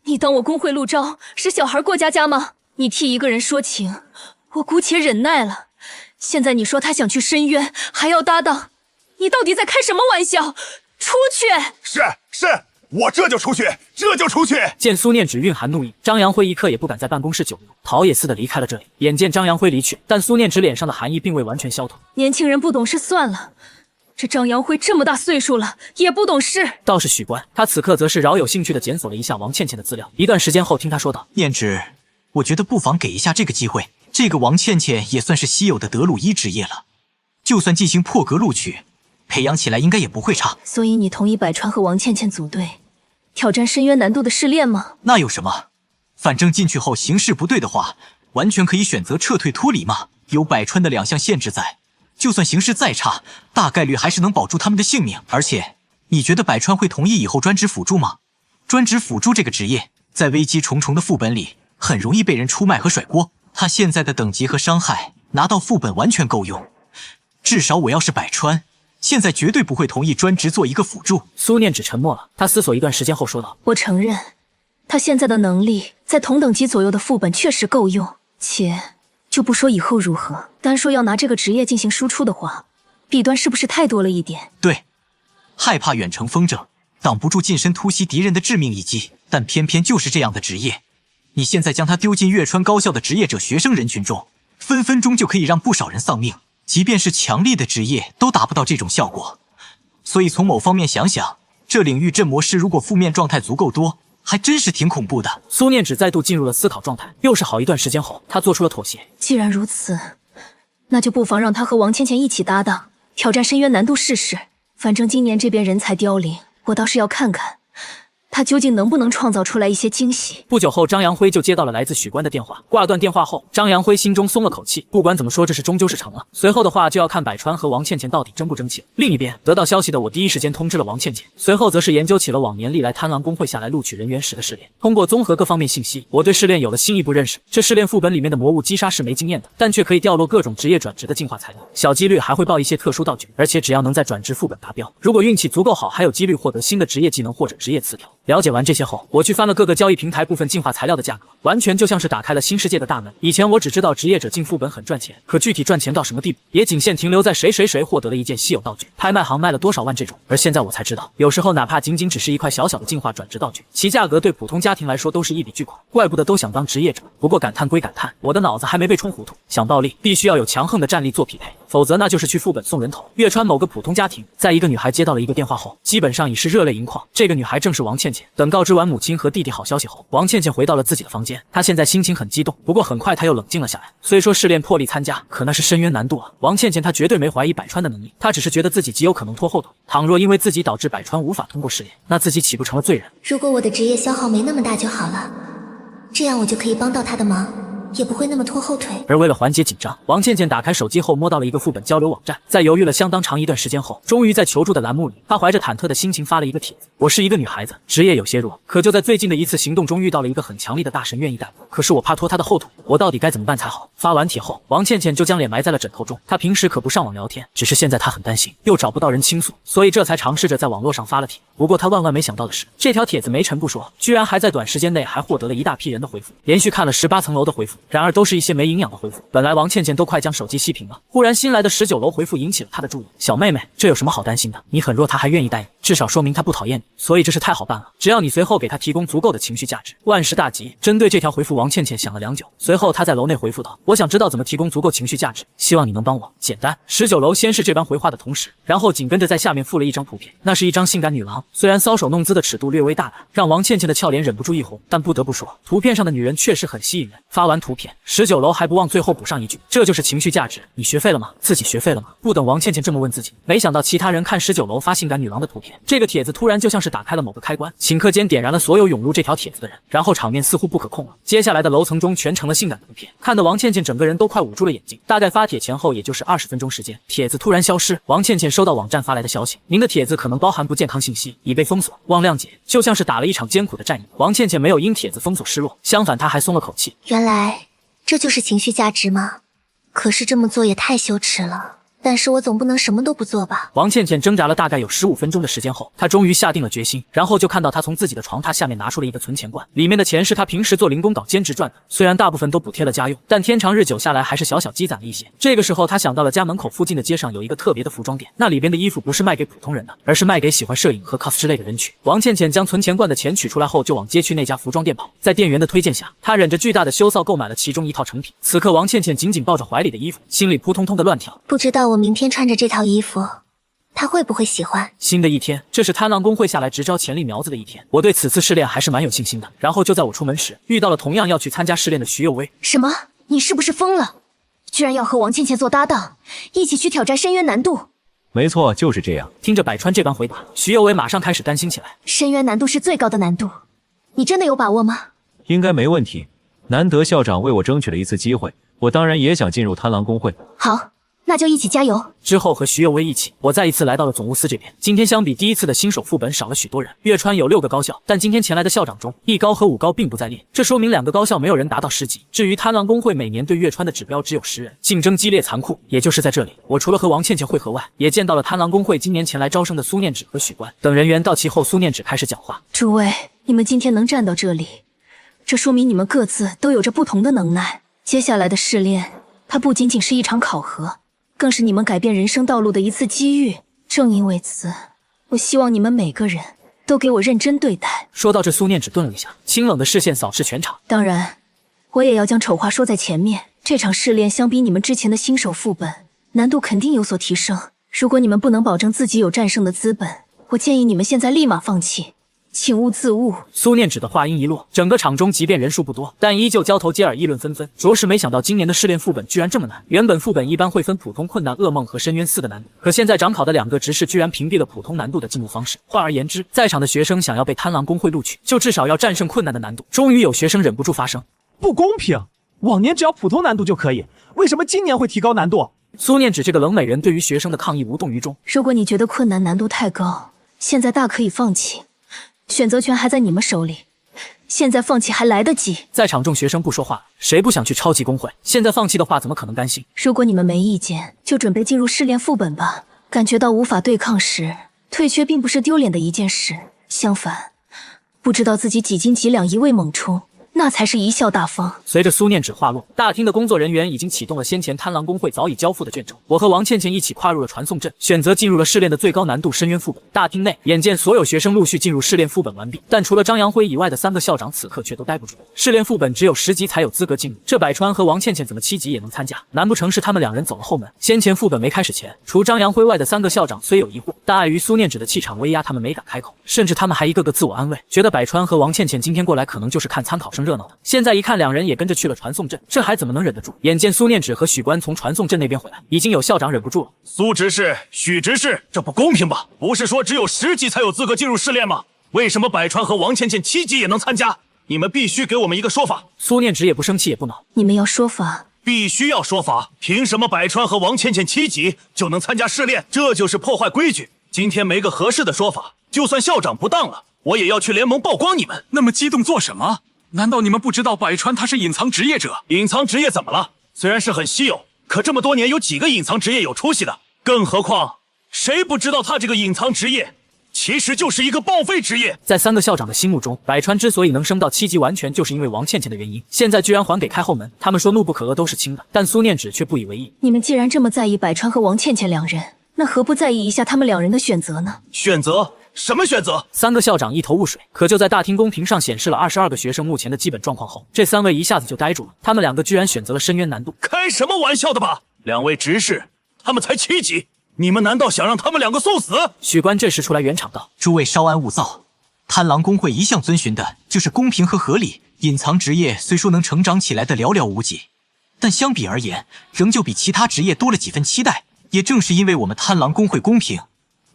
你当我工会陆昭是小孩过家家吗？你替一个人说情，我姑且忍耐了。现在你说他想去深渊，还要搭档，你到底在开什么玩笑？出去！”是，我这就出去。见苏念芷蕴含怒意，张扬辉一刻也不敢在办公室久留，逃也似的离开了这里。眼见张扬辉离去，但苏念芷脸上的寒意并未完全消退。年轻人不懂事算了，这张扬辉这么大岁数了也不懂事。倒是许官，他此刻则是饶有兴趣地检索了一下王倩倩的资料。一段时间后，听他说道：“念芷，我觉得不妨给一下这个机会。这个王倩倩也算是稀有的德鲁伊职业了，就算进行破格录取，培养起来应该也不会差。”所以你同意百川和王倩倩组队挑战深渊难度的试炼吗？那有什么？反正进去后形势不对的话，完全可以选择撤退脱离嘛。有百川的2项限制在，就算形势再差，大概率还是能保住他们的性命。而且，你觉得百川会同意以后专职辅助吗？专职辅助这个职业，在危机重重的副本里，很容易被人出卖和甩锅。他现在的等级和伤害，拿到副本完全够用。至少我要是百川，现在绝对不会同意专职做一个辅助。苏念芷沉默了，他思索一段时间后说道：“我承认，他现在的能力在同等级左右的副本确实够用，且就不说以后如何，单说要拿这个职业进行输出的话，弊端是不是太多了一点？对，害怕远程风筝，挡不住近身突袭敌人的致命一击，但偏偏就是这样的职业，你现在将它丢进月川高校的职业者学生人群中，分分钟就可以让不少人丧命。即便是强力的职业都达不到这种效果，所以从某方面想想，这领域镇魔师如果负面状态足够多，还真是挺恐怖的。苏念只再度进入了思考状态，又是好一段时间后，他做出了妥协。既然如此，那就不妨让他和王倩倩一起搭档，挑战深渊难度试试。反正今年这边人才凋零，我倒是要看看他究竟能不能创造出来一些惊喜。不久后，张扬辉就接到了来自许官的电话。挂断电话后，张扬辉心中松了口气，不管怎么说，这事终究是成了。随后的话就要看百川和王倩倩到底争不争气了。另一边，得到消息的我第一时间通知了王倩倩，随后则是研究起了往年历来贪狼公会下来录取人员时的试炼。通过综合各方面信息，我对试炼有了新一步认识。这试炼副本里面的魔物击杀是没经验的，但却可以掉落各种职业转职的进化材料，小几率还会爆一些特殊道具，而且只要能在转职副本达标，如果运气足够好，还有几率获得新的职业技能或者职业词条。了解完这些后，我去翻了各个交易平台部分进化材料的价格，完全就像是打开了新世界的大门。以前我只知道职业者进副本很赚钱，可具体赚钱到什么地步，也仅限停留在谁获得了一件稀有道具，拍卖行卖了多少万这种。而现在我才知道，有时候哪怕仅仅只是一块小小的进化转职道具，其价格对普通家庭来说都是一笔巨款，怪不得都想当职业者。不过感叹归感叹，我的脑子还没被冲糊涂，想暴力必须要有强横的战力做匹配，否则那就是去副本送人头。月川某个普通家庭，在一个女孩接到了一个电话后，基本上已是热泪盈眶。这个女孩正是王倩倩。等告知完母亲和弟弟好消息后，王倩倩回到了自己的房间。她现在心情很激动，不过很快她又冷静了下来。虽说试炼破例参加，可那是深渊难度啊！王倩倩她绝对没怀疑百川的能力，她只是觉得自己极有可能拖后腿。倘若因为自己导致百川无法通过试炼，那自己岂不成了罪人？如果我的职业消耗没那么大就好了，这样我就可以帮到他的忙，也不会那么拖后腿。而为了缓解紧张，王倩倩打开手机后摸到了一个副本交流网站，在犹豫了相当长一段时间后，终于在求助的栏目里，她怀着忐忑的心情发了一个帖子：我是一个女孩子，职业有些弱，可就在最近的一次行动中遇到了一个很强力的大神愿意带我，可是我怕拖她的后腿，我到底该怎么办才好？发完帖后，王倩倩就将脸埋在了枕头中。她平时可不上网聊天，只是现在她很担心，又找不到人倾诉，所以这才尝试着在网络上发了帖。不过她万万没想到的是，这条帖子没沉不说，居然还在短时间内还获得了一大批人的回复，连续看了18层楼的回复，然而都是一些没营养的回复。本来王倩倩都快将手机熄屏了，忽然新来的19楼回复引起了她的注意。小妹妹，这有什么好担心的？你很弱，她还愿意带你，至少说明她不讨厌你，所以这事太好办了。只要你随后给她提供足够的情绪价值，万事大吉。针对这条回复，王倩倩想了良久，随后她在楼内回复道：我想知道怎么提供足够情绪价值，希望你能帮我。简单。19楼先是这般回话的同时，然后紧跟着在下面附了一张图片，那是一张性感女郎，虽然搔首弄姿的尺度略微大胆，让王倩倩的俏脸忍不住一红，但不得不说，图片上的女人确实很吸引人。发完图片，19楼还不忘最后补上一句：这就是情绪价值，你学废了吗？自己学废了吗？不等王倩倩这么问自己，没想到其他人看19楼发性感女郎的图片，这个帖子突然就像是打开了某个开关，顷刻间点燃了所有涌入这条帖子的人，然后场面似乎不可控了。接下来的楼层中全成了性感图片，看得王倩倩整个人都快捂住了眼睛。大概发帖前后也就是20分钟时间，帖子突然消失。王倩倩收到网站发来的消息，您的帖子可能包含不健康信息，已被封锁，望谅解。就像是打了一场艰苦的战役，王倩倩没有因帖子封锁失落，相反她还松了口气。原来这就是情绪价值吗？可是这么做也太羞耻了。但是我总不能什么都不做吧？王倩倩挣扎了大概有15分钟的时间后，她终于下定了决心，然后就看到她从自己的床榻下面拿出了一个存钱罐，里面的钱是她平时做零工岛兼职赚的，虽然大部分都补贴了家用，但天长日久下来还是小小积攒了一些。这个时候她想到了家门口附近的街上有一个特别的服装店，那里边的衣服不是卖给普通人的，而是卖给喜欢摄影和 cos 之类的人群。王倩倩将存钱罐的钱取出来后，就往街区那家服装店跑，在店员的推荐下，她忍着巨大的羞臊购买了其中一套成品。此刻王倩倩紧紧抱着怀里的衣服，心里扑通通的乱跳。不知道我明天穿着这套衣服他会不会喜欢？新的一天，这是贪狼公会下来直招潜力苗子的一天，我对此次试炼还是蛮有信心的。然后就在我出门时，遇到了同样要去参加试炼的徐有为。什么？你是不是疯了？居然要和王倩倩做搭档，一起去挑战深渊难度？没错，就是这样。听着百川这般回答，徐有为马上开始担心起来。深渊难度是最高的难度，你真的有把握吗？应该没问题，难得校长为我争取了一次机会，我当然也想进入贪狼公会。好，那就一起加油。之后和徐有为一起，我再一次来到了总务司这边。今天相比第一次的新手副本少了许多人，月川有6个高校，但今天前来的校长中，1高和5高并不在列，这说明2个高校没有人达到10级。至于贪狼公会每年对月川的指标只有10人，竞争激烈残酷。也就是在这里，我除了和王倩倩会合外，也见到了贪狼公会今年前来招生的苏念芷和许官等人员。到齐后，苏念芷开始讲话：诸位，你们今天能站到这里，这说明你们各自都有着不同的能耐。接下来的试炼，它不仅仅是一场考核，更是你们改变人生道路的一次机遇。正因为此，我希望你们每个人都给我认真对待。说到这，苏念只顿了一下，清冷的视线扫视全场。当然，我也要将丑话说在前面，这场试炼相比你们之前的新手副本，难度肯定有所提升。如果你们不能保证自己有战胜的资本，我建议你们现在立马放弃，请勿自误。苏念芷的话音一落，整个场中即便人数不多，但依旧交头接耳，议论纷纷。着实没想到今年的试炼副本居然这么难。原本副本一般会分普通、困难、噩梦和深渊4个难度，可现在掌考的2个执事居然屏蔽了普通难度的进入方式。换而言之，在场的学生想要被贪狼公会录取，就至少要战胜困难的难度。终于有学生忍不住发声：不公平！往年只要普通难度就可以，为什么今年会提高难度？苏念芷这个冷美人对于学生的抗议无动于衷。如果你觉得困难难度太高，现在大可以放弃，选择权还在你们手里，现在放弃还来得及。在场众学生不说话了，谁不想去超级公会？现在放弃的话，怎么可能甘心？如果你们没意见，就准备进入试炼副本吧。感觉到无法对抗时，退却并不是丢脸的一件事，相反，不知道自己几斤几两一味猛冲，那才是贻笑大方。随着苏念芷话落，大厅的工作人员已经启动了先前贪狼公会早已交付的卷轴。我和王倩倩一起跨入了传送阵，选择进入了试炼的最高难度深渊副本。大厅内，眼见所有学生陆续进入试炼副本完毕，但除了张扬辉以外的3个校长此刻却都待不住。试炼副本只有10级才有资格进入，这百川和王倩倩怎么7级也能参加？难不成是他们2人走了后门？先前副本没开始前，除张扬辉外的3个校长虽有疑惑，但碍于苏念芷的气场威压，他们没敢开口，甚至他们还一个个自我安慰，觉得百川和王倩倩今天过来可能就是看参考生热闹的。现在一看，2人也跟着去了传送阵，这还怎么能忍得住？眼见苏念芷和许官从传送阵那边回来，已经有校长忍不住了。苏执事、许执事，这不公平吧？不是说只有10级才有资格进入试炼吗？为什么百川和王倩倩7级也能参加？你们必须给我们一个说法。苏念芷也不生气也不恼，你们要说法，必须要说法。凭什么百川和王倩倩7级就能参加试炼？这就是破坏规矩。今天没个合适的说法，就算校长不当了，我也要去联盟曝光你们。那么激动做什么？难道你们不知道百川他是隐藏职业者？隐藏职业怎么了？虽然是很稀有，可这么多年有几个隐藏职业有出息的？更何况，谁不知道他这个隐藏职业其实就是一个报废职业？在3个校长的心目中，百川之所以能升到7级，完全就是因为王倩倩的原因。现在居然还给开后门，他们说怒不可遏都是轻的，但苏念芷却不以为意。你们既然这么在意百川和王倩倩2人，那何不在意一下他们2人的选择呢？选择？什么选择？3个校长一头雾水。可就在大厅公屏上显示了22个学生目前的基本状况后，这3位一下子就呆住了。他们2个居然选择了深渊难度，开什么玩笑的吧？2位执事，他们才7级，你们难道想让他们2个送死？许官这时出来圆场道：诸位稍安勿躁，贪狼公会一向遵循的就是公平和合理。隐藏职业虽说能成长起来的寥寥无几，但相比而言，仍旧比其他职业多了几分期待。也正是因为我们贪狼公会公平，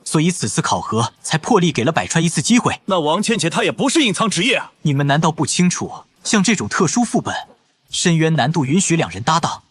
所以此次考核才破例给了百川一次机会。那王倩倩她也不是隐藏职业啊！你们难道不清楚，像这种特殊副本，深渊难度允许2人搭档，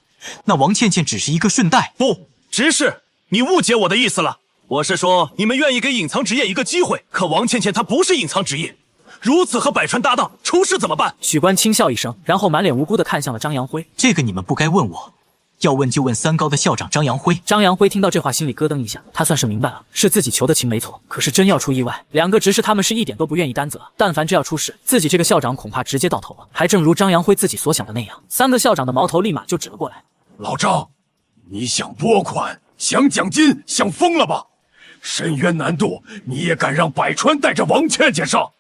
那王倩倩只是一个顺带。不，执事，你误解我的意思了。我是说，你们愿意给隐藏职业一个机会，可王倩倩她不是隐藏职业，如此和百川搭档，出事怎么办？许官轻笑一声，然后满脸无辜地看向了张扬辉。这个你们不该问我。要问就问3高的校长张扬辉。张扬辉听到这话，心里咯噔一下，他算是明白了，是自己求的情没错。可是真要出意外，2个执事他们是一点都不愿意担责。但凡这要出事，自己这个校长恐怕直接到头了。还正如张扬辉自己所想的那样，3个校长的矛头立马就指了过来。老张，你想拨款，想奖金，想疯了吧？深渊难度你也敢让百川带着王倩倩上？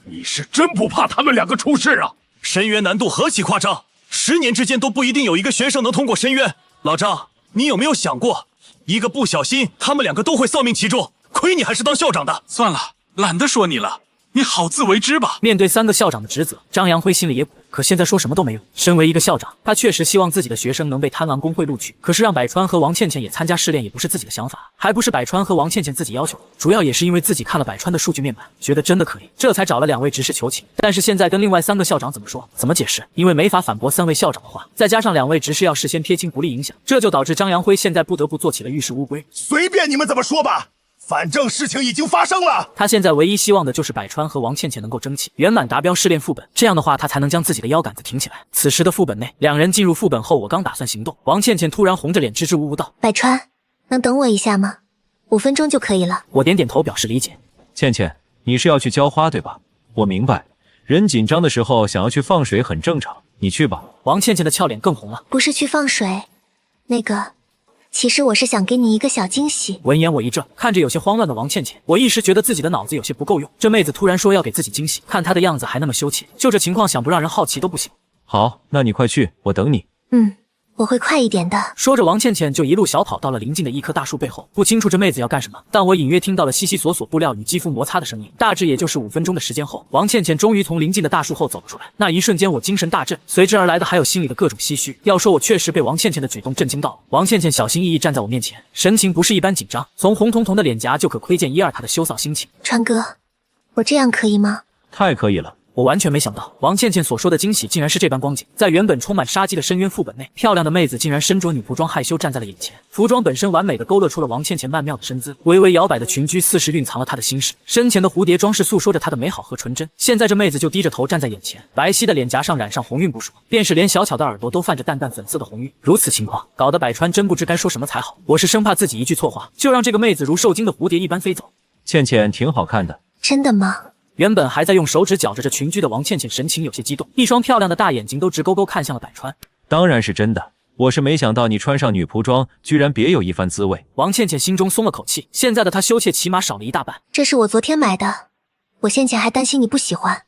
你是真不怕他们2个出事啊？深渊难度何其夸张！10年之间都不一定有一个学生能通过深渊。老张，你有没有想过，一个不小心，他们2个都会丧命其中？亏你还是当校长的。算了，懒得说你了，你好自为之吧。面对3个校长的职责，张扬辉心里也苦，可现在说什么都没用。身为一个校长，他确实希望自己的学生能被贪狼公会录取，可是让百川和王倩倩也参加试炼也不是自己的想法，还不是百川和王倩倩自己要求的，主要也是因为自己看了百川的数据面板，觉得真的可以，这才找了2位执事求情。但是现在跟另外3个校长怎么说，怎么解释？因为没法反驳3位校长的话，再加上2位执事要事先撇清不利影响，这就导致张扬辉现在不得不做起了玉石乌龟。随便你们怎么说吧，反正事情已经发生了。他现在唯一希望的就是百川和王倩倩能够争气，圆满达标试炼副本，这样的话他才能将自己的腰杆子挺起来。此时的副本内，2人进入副本后，我刚打算行动，王倩倩突然红着脸支支吾吾道：百川，能等我一下吗？5分钟就可以了。我点点头表示理解。倩倩，你是要去浇花对吧？我明白，人紧张的时候想要去放水很正常，你去吧。王倩倩的俏脸更红了。不是去放水，那个，其实我是想给你一个小惊喜。闻言我一怔，看着有些慌乱的王倩倩，我一时觉得自己的脑子有些不够用。这妹子突然说要给自己惊喜，看她的样子还那么羞怯，就这情况想不让人好奇都不行。好，那你快去，我等你。我会快一点的。说着，王倩倩就一路小跑到了临近的一棵大树背后。不清楚这妹子要干什么，但我隐约听到了悉悉索索布料与肌肤摩擦的声音。大致也就是5分钟的时间后，王倩倩终于从临近的大树后走了出来。那一瞬间，我精神大振，随之而来的还有心里的各种唏嘘。要说我确实被王倩倩的举动震惊到了。王倩倩小心翼翼站在我面前，神情不是一般紧张，从红彤彤的脸颊就可窥见一二她的羞臊心情。川哥，我这样可以吗？太可以了。我完全没想到，王倩倩所说的惊喜竟然是这般光景。在原本充满杀机的深渊副本内，漂亮的妹子竟然身着女仆装，害羞站在了眼前。服装本身完美的勾勒出了王倩倩曼妙的身姿，微微摇摆的裙裾似是蕴藏了她的心事，身前的蝴蝶装饰诉说着她的美好和纯真。现在这妹子就低着头站在眼前，白皙的脸颊上染上红晕不说，便是连小巧的耳朵都泛着淡淡粉色的红晕。如此情况，搞得百川真不知该说什么才好。我是生怕自己一句错话，就让这个妹子如受惊的蝴蝶一般飞走。倩倩挺好看的。真的吗？原本还在用手指绞着这裙裾的王倩倩神情有些激动，一双漂亮的大眼睛都直勾勾看向了百川。当然是真的，我是没想到你穿上女仆装居然别有一番滋味。王倩倩心中松了口气，现在的她羞怯起码少了一大半。这是我昨天买的，我先前还担心你不喜欢，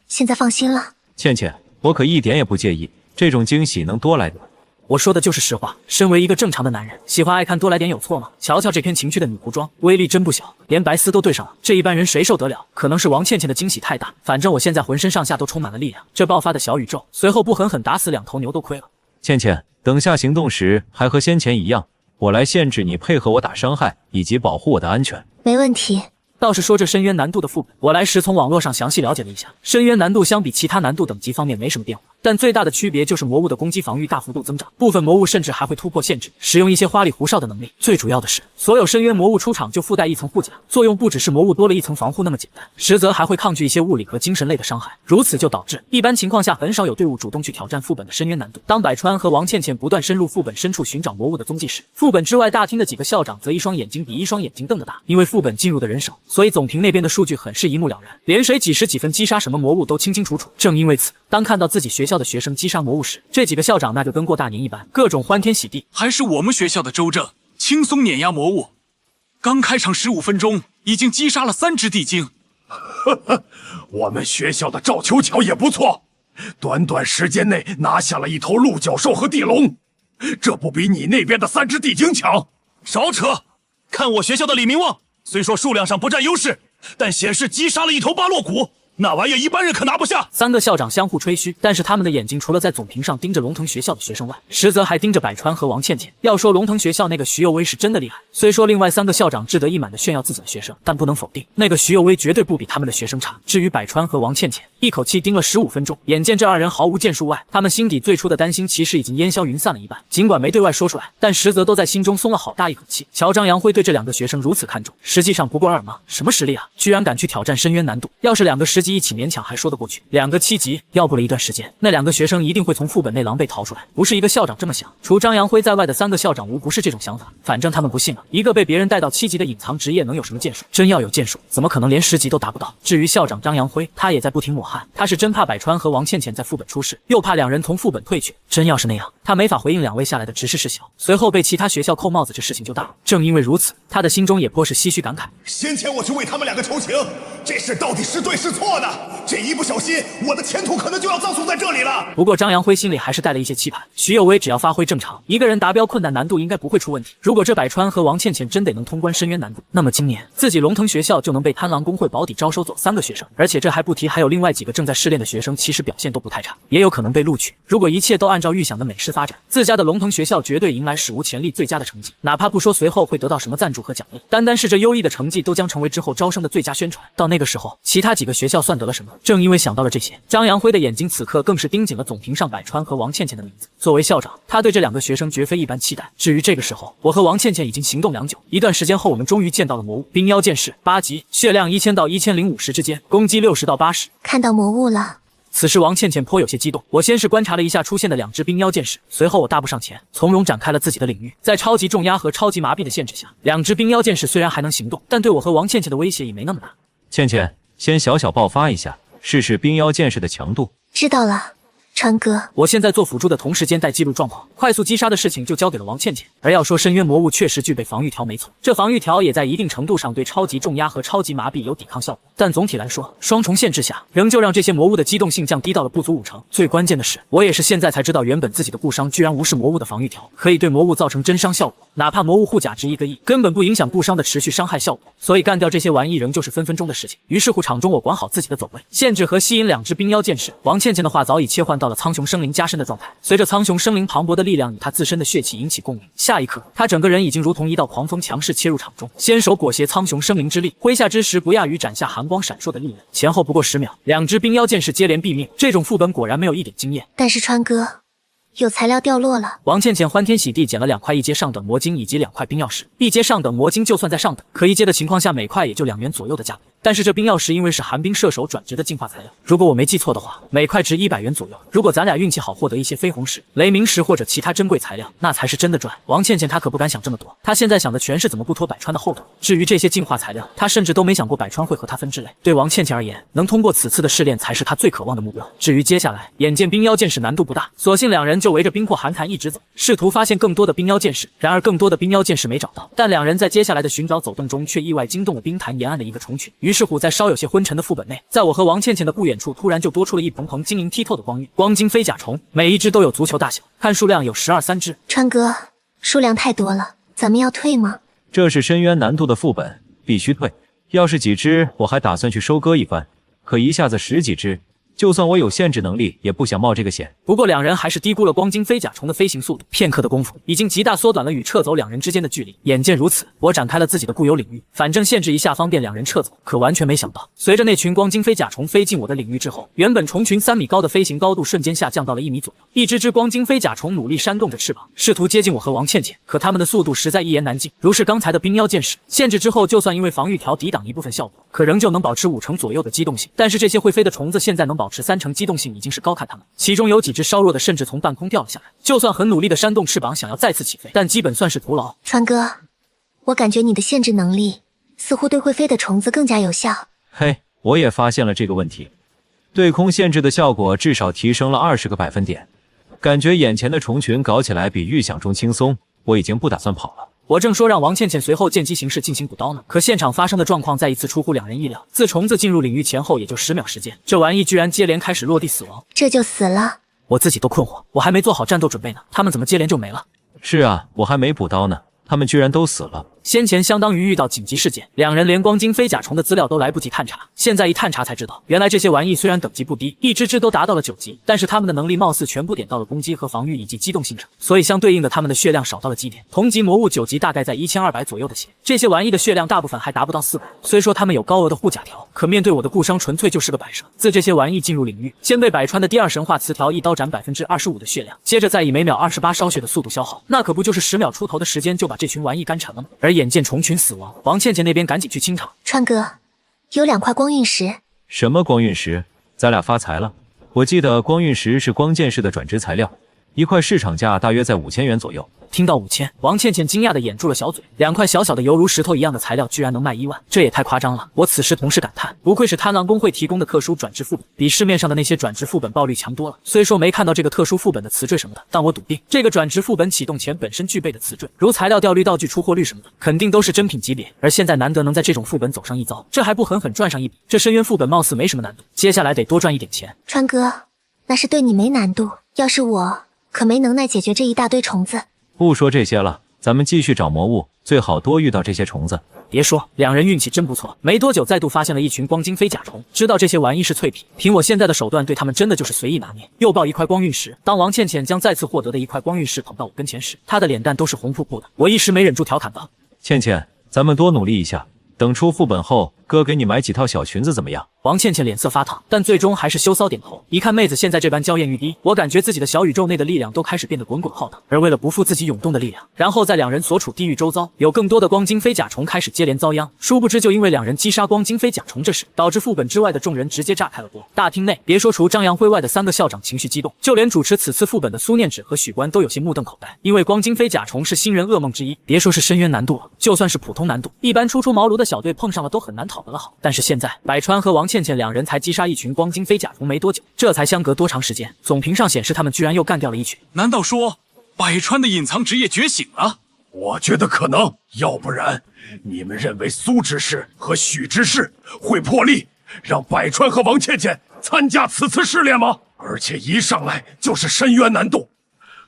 现在放心了。倩倩，我可一点也不介意，这种惊喜能多来点。我说的就是实话，身为一个正常的男人，喜欢爱看多来点有错吗？瞧瞧这篇情趣的女仆装，威力真不小，连白丝都对上了，这一般人谁受得了？可能是王倩倩的惊喜太大，反正我现在浑身上下都充满了力量，这爆发的小宇宙，随后不狠狠打死2头牛都亏了。倩倩，等下行动时还和先前一样，我来限制你配合我打伤害，以及保护我的安全。没问题。倒是说这深渊难度的副本，我来时从网络上详细了解了一下，深渊难度相比其他难度等级方面没什么变化，但最大的区别就是魔物的攻击防御大幅度增长，部分魔物甚至还会突破限制，使用一些花里胡哨的能力。最主要的是，所有深渊魔物出场就附带一层护甲，作用不只是魔物多了一层防护那么简单，实则还会抗拒一些物理和精神类的伤害。如此就导致一般情况下很少有队伍主动去挑战副本的深渊难度。当百川和王倩倩不断深入副本深处寻找魔物的踪迹时，副本之外大厅的几个校长则一双眼睛比一双眼睛瞪得大，因为副本进入的人少，所以总评那边的数据很是一目了然，连谁几时几分击杀什么魔物都清清楚楚。正因为此，当看到自己学校的学生击杀魔物时，这几个校长那就跟过大年一般，各种欢天喜地。还是我们学校的周正轻松碾压魔物，刚开场15分钟已经击杀了3只地精。我们学校的赵秋巧也不错，短短时间内拿下了1头鹿角兽和地龙，这不比你那边的3只地精强？少扯！看我学校的李明旺，虽说数量上不占优势，但显示击杀了1头巴洛古，那玩意儿一般人可拿不下。3个校长相互吹嘘，但是他们的眼睛除了在总评上盯着龙腾学校的学生外，实则还盯着百川和王倩倩。要说龙腾学校那个徐有威是真的厉害，虽说另外3个校长志得意满地炫耀自己的学生，但不能否定那个徐有威绝对不比他们的学生差。至于百川和王倩倩，一口气盯了15分钟，眼见这2人毫无建树外，他们心底最初的担心其实已经烟消云散了一半。尽管没对外说出来，但实则都在心中松了好大一口气。乔张扬辉对这2个学生如此看重，实际上不过尔吗？什么实力啊，居然敢去挑战深渊难度？要是2个10级一起勉强还说得过去，2个7级，要不了一段时间，那2个学生一定会从副本内狼狈逃出来。不是一个校长这么想，除张扬辉在外的3个校长无不是这种想法。反正他们不信了，一个被别人带到7级的隐藏职业能有什么建树？真要有建树，怎么可能连10级都达不到？至于校长张扬辉，他也在不停抹汗，他是真怕百川和王倩倩在副本出事，又怕2人从副本退去。真要是那样，他没法回应2位下来的指示事小，随后被其他学校扣帽子，这事情就大了。正因为如此，他的心中也颇是唏嘘感慨。先前我去为他们2个求情，这事到底是对是错呢？这一不小心，我的前途可能就要葬送在这里了。不过张扬辉心里还是带了一些期盼，徐有威只要发挥正常，一个人达标困难难度应该不会出问题。如果这百川和王倩倩真得能通关深渊难度，那么今年自己龙腾学校就能被贪狼工会保底招收走3个学生，而且这还不提还有另外几个正在试炼的学生，其实表现都不太差，也有可能被录取。如果一切都按照预想的美式发展，自家的龙腾学校绝对迎来史无前例最佳的成绩，哪怕不说随后会得到什么赞助和奖励，单单是这优异的成绩都将成为之后招生的最佳宣传。到那个时候，其他几个学校算得了什么？正因为想到了这些，张扬辉的眼睛此刻更是盯紧了总评上百川和王倩倩的名字。作为校长，他对这2个学生绝非一般期待。至于这个时候，我和王倩倩已经行动良久，一段时间后，我们终于见到了魔物冰妖剑士8级，血量1000到1050之间，攻击60到80。看到魔物了。此时王倩倩颇有些激动，我先是观察了一下出现的2只冰妖剑士，随后我大步上前，从容展开了自己的领域。在超级重压和超级麻痹的限制下，2只冰妖剑士虽然还能行动，但对我和王倩倩的威胁也没那么大。倩倩，先小小爆发一下，试试冰妖剑士的强度。知道了，川哥，我现在做辅助的同时间带记录状况，快速击杀的事情就交给了王倩倩。而要说深渊魔物确实具备防御条，没错，这防御条也在一定程度上对超级重压和超级麻痹有抵抗效果。但总体来说，双重限制下，仍旧让这些魔物的机动性降低到了不足50%。最关键的是，我也是现在才知道，原本自己的固伤居然无视魔物的防御条，可以对魔物造成真伤效果。哪怕魔物护甲值1个亿，根本不影响固伤的持续伤害效果。所以干掉这些玩意仍旧是分分钟的事情。于是乎，场中我管好自己的走位，限制和吸引2只冰妖剑士。王倩倩的话早已切换到了苍穹生灵加身的状态，随着苍穹生灵磅礴的力量与她自身的血气引起共鸣，下一刻，她整个人已经如同一道狂风，强势切入场中，先手裹挟苍穹生灵之力，挥下之时不亚于斩下寒光闪烁的利刃，前后不过10秒，2只冰妖剑士接连毙命。这种副本果然没有一点经验。但是川哥，有材料掉落了。王倩倩欢天喜地捡了2块1阶上等魔晶以及2块冰曜石。1阶上等魔晶就算在上等，可1阶的情况下每块也就2元左右的价格。但是这冰曜石因为是寒冰射手转职的进化材料，如果我没记错的话，每块值100元左右。如果咱俩运气好获得一些绯红石、雷鸣石或者其他珍贵材料，那才是真的赚。王倩倩她可不敢想这么多，她现在想的全是怎么不拖百川的后腿。至于这些进化材料，她甚至都没想过百川会和她分之类。对王倩倩而言，能通过此次的试炼才是她最渴望的目标。至于接下来，眼见冰妖剑士难度不大，索性2人就围着冰魄寒潭一直走，试图发现更多的冰妖剑士。然而更多的冰妖剑士没找到，但2人在接下来的寻找走动中，却意外惊动了冰潭沿岸的一个虫群。于是乎，在稍有些昏沉的副本内，在我和王倩倩的不远处，突然就多出了一蓬蓬晶莹剔透的光晕，光晶飞甲虫，每一只都有足球大小，看数量有12、13只。川哥，数量太多了，咱们要退吗？这是深渊难度的副本，必须退。要是几只，我还打算去收割一番，可一下子10几只，就算我有限制能力，也不想冒这个险。不过2人还是低估了光晶飞甲虫的飞行速度，片刻的功夫，已经极大缩短了与撤走2人之间的距离。眼见如此，我展开了自己的固有领域，反正限制一下，方便2人撤走。可完全没想到，随着那群光晶飞甲虫飞进我的领域之后，原本虫群3米高的飞行高度瞬间下降到了1米左右。一只只光晶飞甲虫努力扇动着翅膀，试图接近我和王倩倩，可它们的速度实在一言难尽。如是刚才的冰妖剑士，限制之后，就算因为防御条抵挡一部分效果，可仍旧能保持50%左右的机动性。但是这些会飞的虫子现在能保持30%机动性，已经是高看它们。其中有几只稍弱的，甚至从半空掉了下来。就算很努力的扇动翅膀，想要再次起飞，但基本算是徒劳。川哥，我感觉你的限制能力似乎对会飞的虫子更加有效。嘿，我也发现了这个问题，对空限制的效果至少提升了20个百分点，感觉眼前的虫群搞起来比预想中轻松，我已经不打算跑了。我正说让王倩倩随后见机行事进行补刀呢，可现场发生的状况再一次出乎2人意料。自虫子进入领域前后也就10秒时间，这玩意居然接连开始落地死亡，这就死了。我自己都困惑，我还没做好战斗准备呢，他们怎么接连就没了？是啊，我还没补刀呢，他们居然都死了。先前相当于遇到紧急事件，2人连光晶飞甲虫的资料都来不及探查，现在一探查才知道，原来这些玩意虽然等级不低，一只只都达到了9级，但是他们的能力貌似全部点到了攻击和防御以及机动性上，所以相对应的他们的血量少到了极点。同级魔物9级大概在1200左右的血，这些玩意的血量大部分还达不到400。虽说他们有高额的护甲条，可面对我的固伤纯粹就是个摆设。自这些玩意进入领域，先被百川的第2神话词条一刀斩25%的血量，接着再以每秒28烧血的速度消耗，那可不就是10秒出头的时间就把这群玩意干沉了吗？而眼见虫群死亡，王倩倩那边赶紧去清场。川哥，有2块光晕石。什么光晕石？咱俩发财了。我记得光晕石是光剑士的转职材料，1块市场价大约在5000元左右。听到5000，王倩倩惊讶的掩住了小嘴，2块小小的犹如石头一样的材料居然能卖1万，这也太夸张了。我此时同时感叹，不愧是贪狼公会提供的特殊转职副本，比市面上的那些转职副本爆率强多了。虽说没看到这个特殊副本的词缀什么的，但我笃定这个转职副本启动前本身具备的词缀，如材料掉率、道具出货率什么的，肯定都是真品级别。而现在难得能在这种副本走上一遭，这还不狠狠赚上一笔？这深渊副本貌似没什么难度，接下来得多赚一点钱。川哥，那是对你没难度，要是我可没能耐解决这一大堆虫子。不说这些了，咱们继续找魔物，最好多遇到这些虫子。别说，2人运气真不错，没多久再度发现了一群光晶飞甲虫。知道这些玩意是脆皮，凭我现在的手段对他们真的就是随意拿捏。又爆1块光晕石，当王倩倩将再次获得的1块光晕石捧到我跟前时，她的脸蛋都是红扑扑的。我一时没忍住调侃道：“倩倩，咱们多努力一下，等出副本后，哥给你买几套小裙子怎么样？”王倩倩脸色发烫，但最终还是羞臊点头。一看妹子现在这般娇艳欲滴，我感觉自己的小宇宙内的力量都开始变得滚滚浩荡。而为了不负自己涌动的力量，然后在2人所处地域周遭有更多的光晶飞甲虫开始接连遭殃。殊不知，就因为2人击杀光晶飞甲虫这事，导致副本之外的众人直接炸开了锅。大厅内，别说除张扬辉外的3个校长情绪激动，就连主持此次副本的苏念芷和许关都有些目瞪口呆。因为光晶飞甲虫是新人噩梦之一，别说是深渊难度了，就算是普通难度，一般初出茅庐的小队碰上了都很难讨得了好。但是现在，百川和王王倩倩两人才击杀一群光晶飞甲虫没多久，这才相隔多长时间？总屏上显示他们居然又干掉了一群。难道说百川的隐藏职业觉醒了？我觉得可能，要不然你们认为苏执事和许执事会破例让百川和王倩倩参加此次试炼吗？而且一上来就是深渊难度，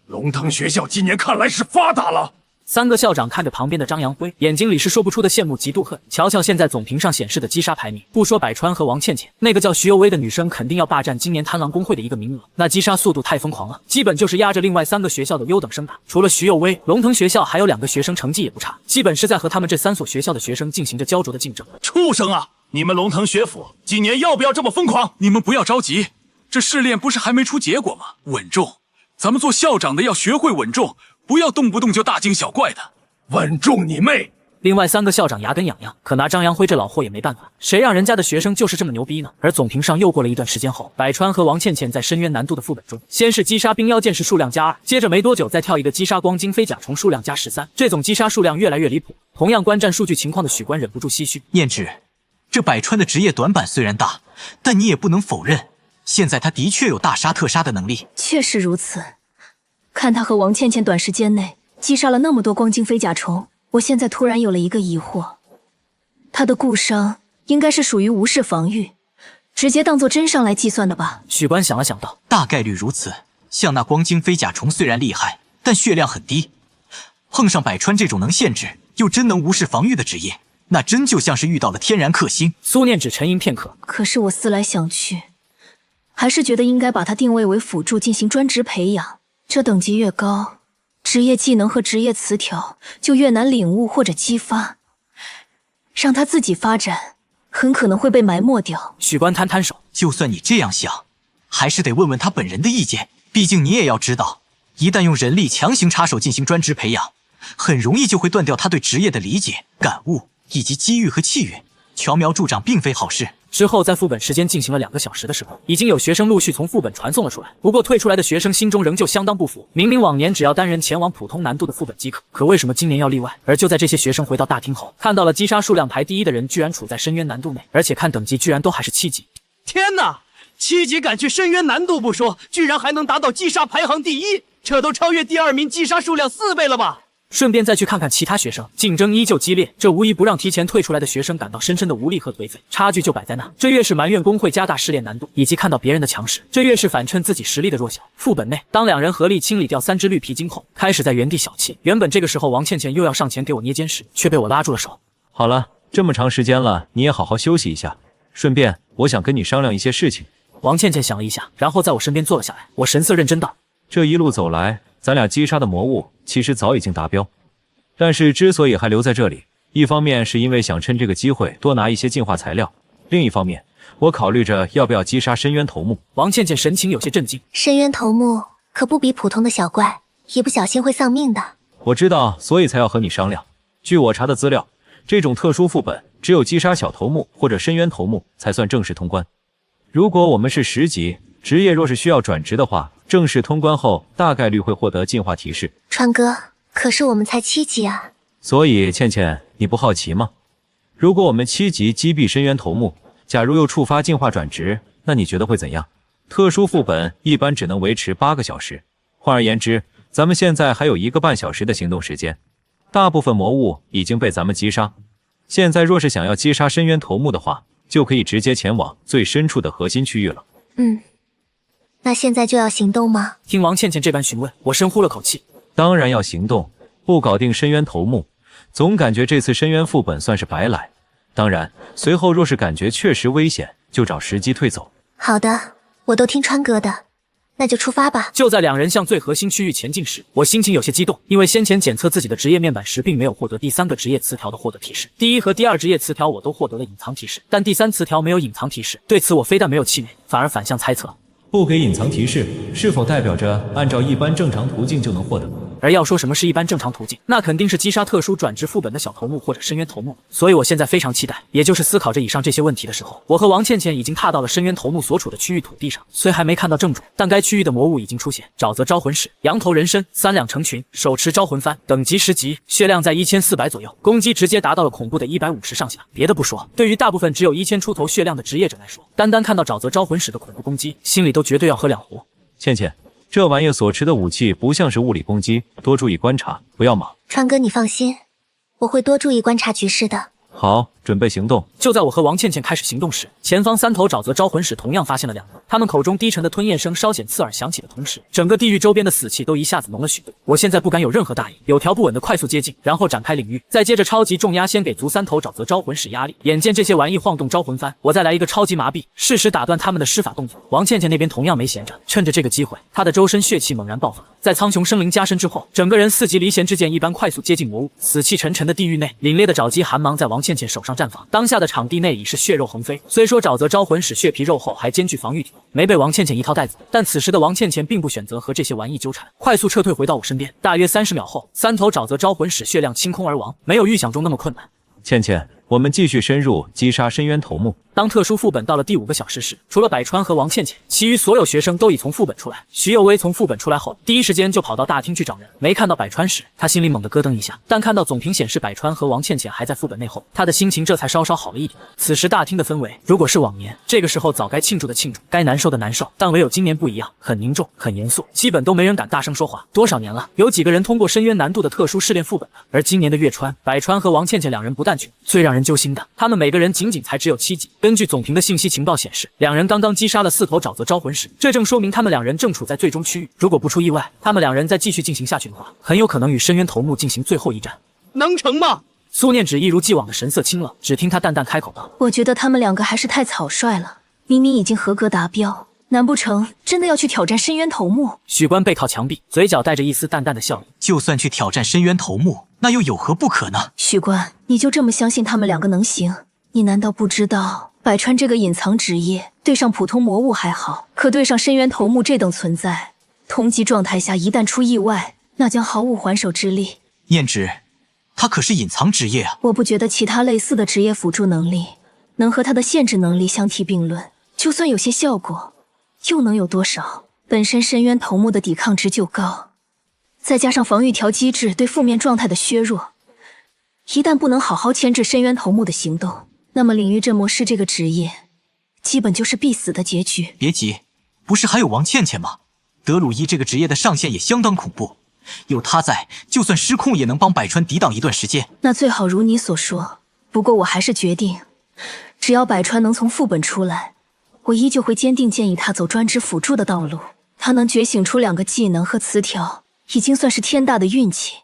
龙腾学校今年看来是发达了。三个校长看着旁边的张扬辉，眼睛里是说不出的羡慕嫉妒恨。瞧瞧现在总屏上显示的击杀排名，不说百川和王倩倩，那个叫徐幼薇的女生肯定要霸占今年贪狼公会的一个名额。那击杀速度太疯狂了，基本就是压着另外3个学校的优等生打。除了徐幼薇，龙腾学校还有2个学生成绩也不差，基本是在和他们这3所学校的学生进行着焦灼的竞争。畜生啊！你们龙腾学府今年要不要这么疯狂？你们不要着急，这试炼不是还没出结果吗？稳重，咱们做校长的要学会稳重，不要动不动就大惊小怪的。稳重你妹！另外3个校长牙根痒痒，可拿张扬辉这老货也没办法，谁让人家的学生就是这么牛逼呢？而总屏上又过了一段时间后，百川和王倩倩在深渊难度的副本中，先是击杀冰妖剑士数量+2，接着没多久再跳一个击杀光晶飞甲虫数量+13，这种击杀数量越来越离谱。同样观战数据情况的许官忍不住唏嘘：念之，这百川的职业短板虽然大，但你也不能否认，现在他的确有大杀特杀的能力。确实如此，看他和王倩倩短时间内击杀了那么多光晶飞甲虫，我现在突然有了一个疑惑，他的固伤应该是属于无视防御，直接当作真伤来计算的吧？许官想了想道：大概率如此。像那光晶飞甲虫虽然厉害，但血量很低，碰上百川这种能限制又真能无视防御的职业，那真就像是遇到了天然克星。苏念只沉吟片刻，可是我思来想去，还是觉得应该把它定位为辅助进行专职培养，这等级越高，职业技能和职业词条就越难领悟或者激发，让他自己发展，很可能会被埋没掉。许官摊摊手，就算你这样想，还是得问问他本人的意见，毕竟你也要知道，一旦用人力强行插手进行专职培养，很容易就会断掉他对职业的理解、感悟以及机遇和气运，乔苗助长并非好事。之后在副本时间进行了2个小时的时候，已经有学生陆续从副本传送了出来。不过退出来的学生心中仍旧相当不服，明明往年只要单人前往普通难度的副本即可，可为什么今年要例外？而就在这些学生回到大厅后，看到了击杀数量排第1的人居然处在深渊难度内，而且看等级居然都还是7级。天哪！7级敢去深渊难度不说，居然还能达到击杀排行第1，这都超越第2名击杀数量4倍了吧？顺便再去看看其他学生，竞争依旧激烈，这无疑不让提前退出来的学生感到深深的无力和颓废，差距就摆在那。这越是埋怨工会加大试炼难度，以及看到别人的强势，这越是反衬自己实力的弱小。副本内，当2人合力清理掉3只绿皮筋后，开始在原地小憩。原本这个时候王倩倩又要上前给我捏肩时，却被我拉住了手。好了，这么长时间了，你也好好休息一下，顺便我想跟你商量一些事情。王倩倩想了一下，然后在我身边坐了下来，我神色认真道：这一路走来，咱俩击杀的魔物其实早已经达标，但是之所以还留在这里，一方面是因为想趁这个机会多拿一些进化材料，另一方面我考虑着要不要击杀深渊头目。王倩倩神情有些震惊，深渊头目可不比普通的小怪，一不小心会丧命的。我知道，所以才要和你商量。据我查的资料，这种特殊副本只有击杀小头目或者深渊头目才算正式通关。如果我们是10级职业，若是需要转职的话，正式通关后大概率会获得进化提示。川哥，可是我们才7级啊！所以倩倩，你不好奇吗？如果我们7级击毙深渊头目，假如又触发进化转职，那你觉得会怎样？特殊副本一般只能维持8个小时，换而言之，咱们现在还有1个半小时的行动时间，大部分魔物已经被咱们击杀。现在若是想要击杀深渊头目的话，就可以直接前往最深处的核心区域了。那现在就要行动吗？听王倩倩这般询问，我深呼了口气。当然要行动，不搞定深渊头目，总感觉这次深渊副本算是白来。当然，随后若是感觉确实危险，就找时机退走。好的，我都听川哥的，那就出发吧。就在2人向最核心区域前进时，我心情有些激动，因为先前检测自己的职业面板时，并没有获得第3个职业词条的获得提示。第1和第2职业词条我都获得了隐藏提示，但第3词条没有隐藏提示。对此我非但没有气馁，反而反向猜测，不给隐藏提示，是否代表着按照一般正常途径就能获得？而要说什么是一般正常途径，那肯定是击杀特殊转职副本的小头目或者深渊头目。所以我现在非常期待，也就是思考着以上这些问题的时候，我和王倩倩已经踏到了深渊头目所处的区域土地上。虽还没看到正主，但该区域的魔物已经出现。沼泽招魂使、羊头人身、3两成群、手持招魂幡，等级10级，血量在1400左右，攻击直接达到了恐怖的150上下。别的不说，对于大部分只有1000出头血量的职业者来说，单单看到沼泽招魂使的恐怖攻击，心里都绝对要喝2壶。倩倩，这玩意所持的武器不像是物理攻击，多注意观察，不要莽。川哥，你放心，我会多注意观察局势的。好，准备行动。就在我和王倩倩开始行动时，前方3头沼泽招魂使同样发现了2人，他们口中低沉的吞咽声稍显刺耳响起的同时，整个地狱周边的死气都一下子浓了许多。我现在不敢有任何大意，有条不紊的快速接近，然后展开领域，再接着超级重压先给足3头沼泽招魂使压力。眼见这些玩意晃动招魂幡，我再来一个超级麻痹，适时打断他们的施法动作。王倩倩那边同样没闲着，趁着这个机会，她的周身血气猛然爆发，在苍穹生灵加身之后，整个人4级离弦之箭一般快速接近魔物。死气沉沉的地狱内，凛冽的爪击寒芒在王倩倩手上绽放，当下的场地内已是血肉横飞。虽说沼泽招魂使血皮肉厚，还兼具防御体，没被王倩倩一套带走，但此时的王倩倩并不选择和这些玩意纠缠，快速撤退回到我身边。大约30秒后，3头沼泽招魂使血量清空而亡，没有预想中那么困难。倩倩，我们继续深入击杀深渊头目。当特殊副本到了第5个小时时，除了百川和王倩倩，其余所有学生都已从副本出来。徐有为从副本出来后，第一时间就跑到大厅去找人，没看到百川时，他心里猛地咯噔一下，但看到总屏显示百川和王倩倩还在副本内后，他的心情这才稍稍好了一点。此时大厅的氛围，如果是往年，这个时候早该庆祝的庆祝，该难受的难受，但唯有今年不一样，很凝重，很严肃，基本都没人敢大声说话。多少年了，有几个人通过深渊难度的特殊试炼副本了？而今年的月川、百川和王倩倩2人不但穷，最让人揪心的，他们每个人仅才只有7级。根据总屏的信息情报显示，2人刚刚击杀了4头沼泽招魂使，这正说明他们2人正处在最终区域。如果不出意外，他们2人再继续进行下去的话，很有可能与深渊头目进行最后一战。能成吗？苏念只一如既往的神色清冷，只听他淡淡开口道：“我觉得他们2个还是太草率了，明明已经合格达标，难不成真的要去挑战深渊头目？”许官背靠墙壁，嘴角带着一丝淡淡的笑意。就算去挑战深渊头目，那又有何不可呢？许官，你就这么相信他们2个能行？你难道不知道百川这个隐藏职业对上普通魔物还好，可对上深渊头目这等存在，同级状态下一旦出意外，那将毫无还手之力。念之，他可是隐藏职业啊！我不觉得其他类似的职业辅助能力能和他的限制能力相提并论，就算有些效果，又能有多少？本身深渊头目的抵抗值就高，再加上防御条机制对负面状态的削弱，一旦不能好好牵制深渊头目的行动，那么领域镇魔师这个职业基本就是必死的结局。别急，不是还有王倩倩吗？德鲁伊这个职业的上限也相当恐怖，有他在，就算失控也能帮百川抵挡一段时间。那最好如你所说，不过我还是决定，只要百川能从副本出来，我依旧会坚定建议他走专职辅助的道路。他能觉醒出2个技能和词条，已经算是天大的运气，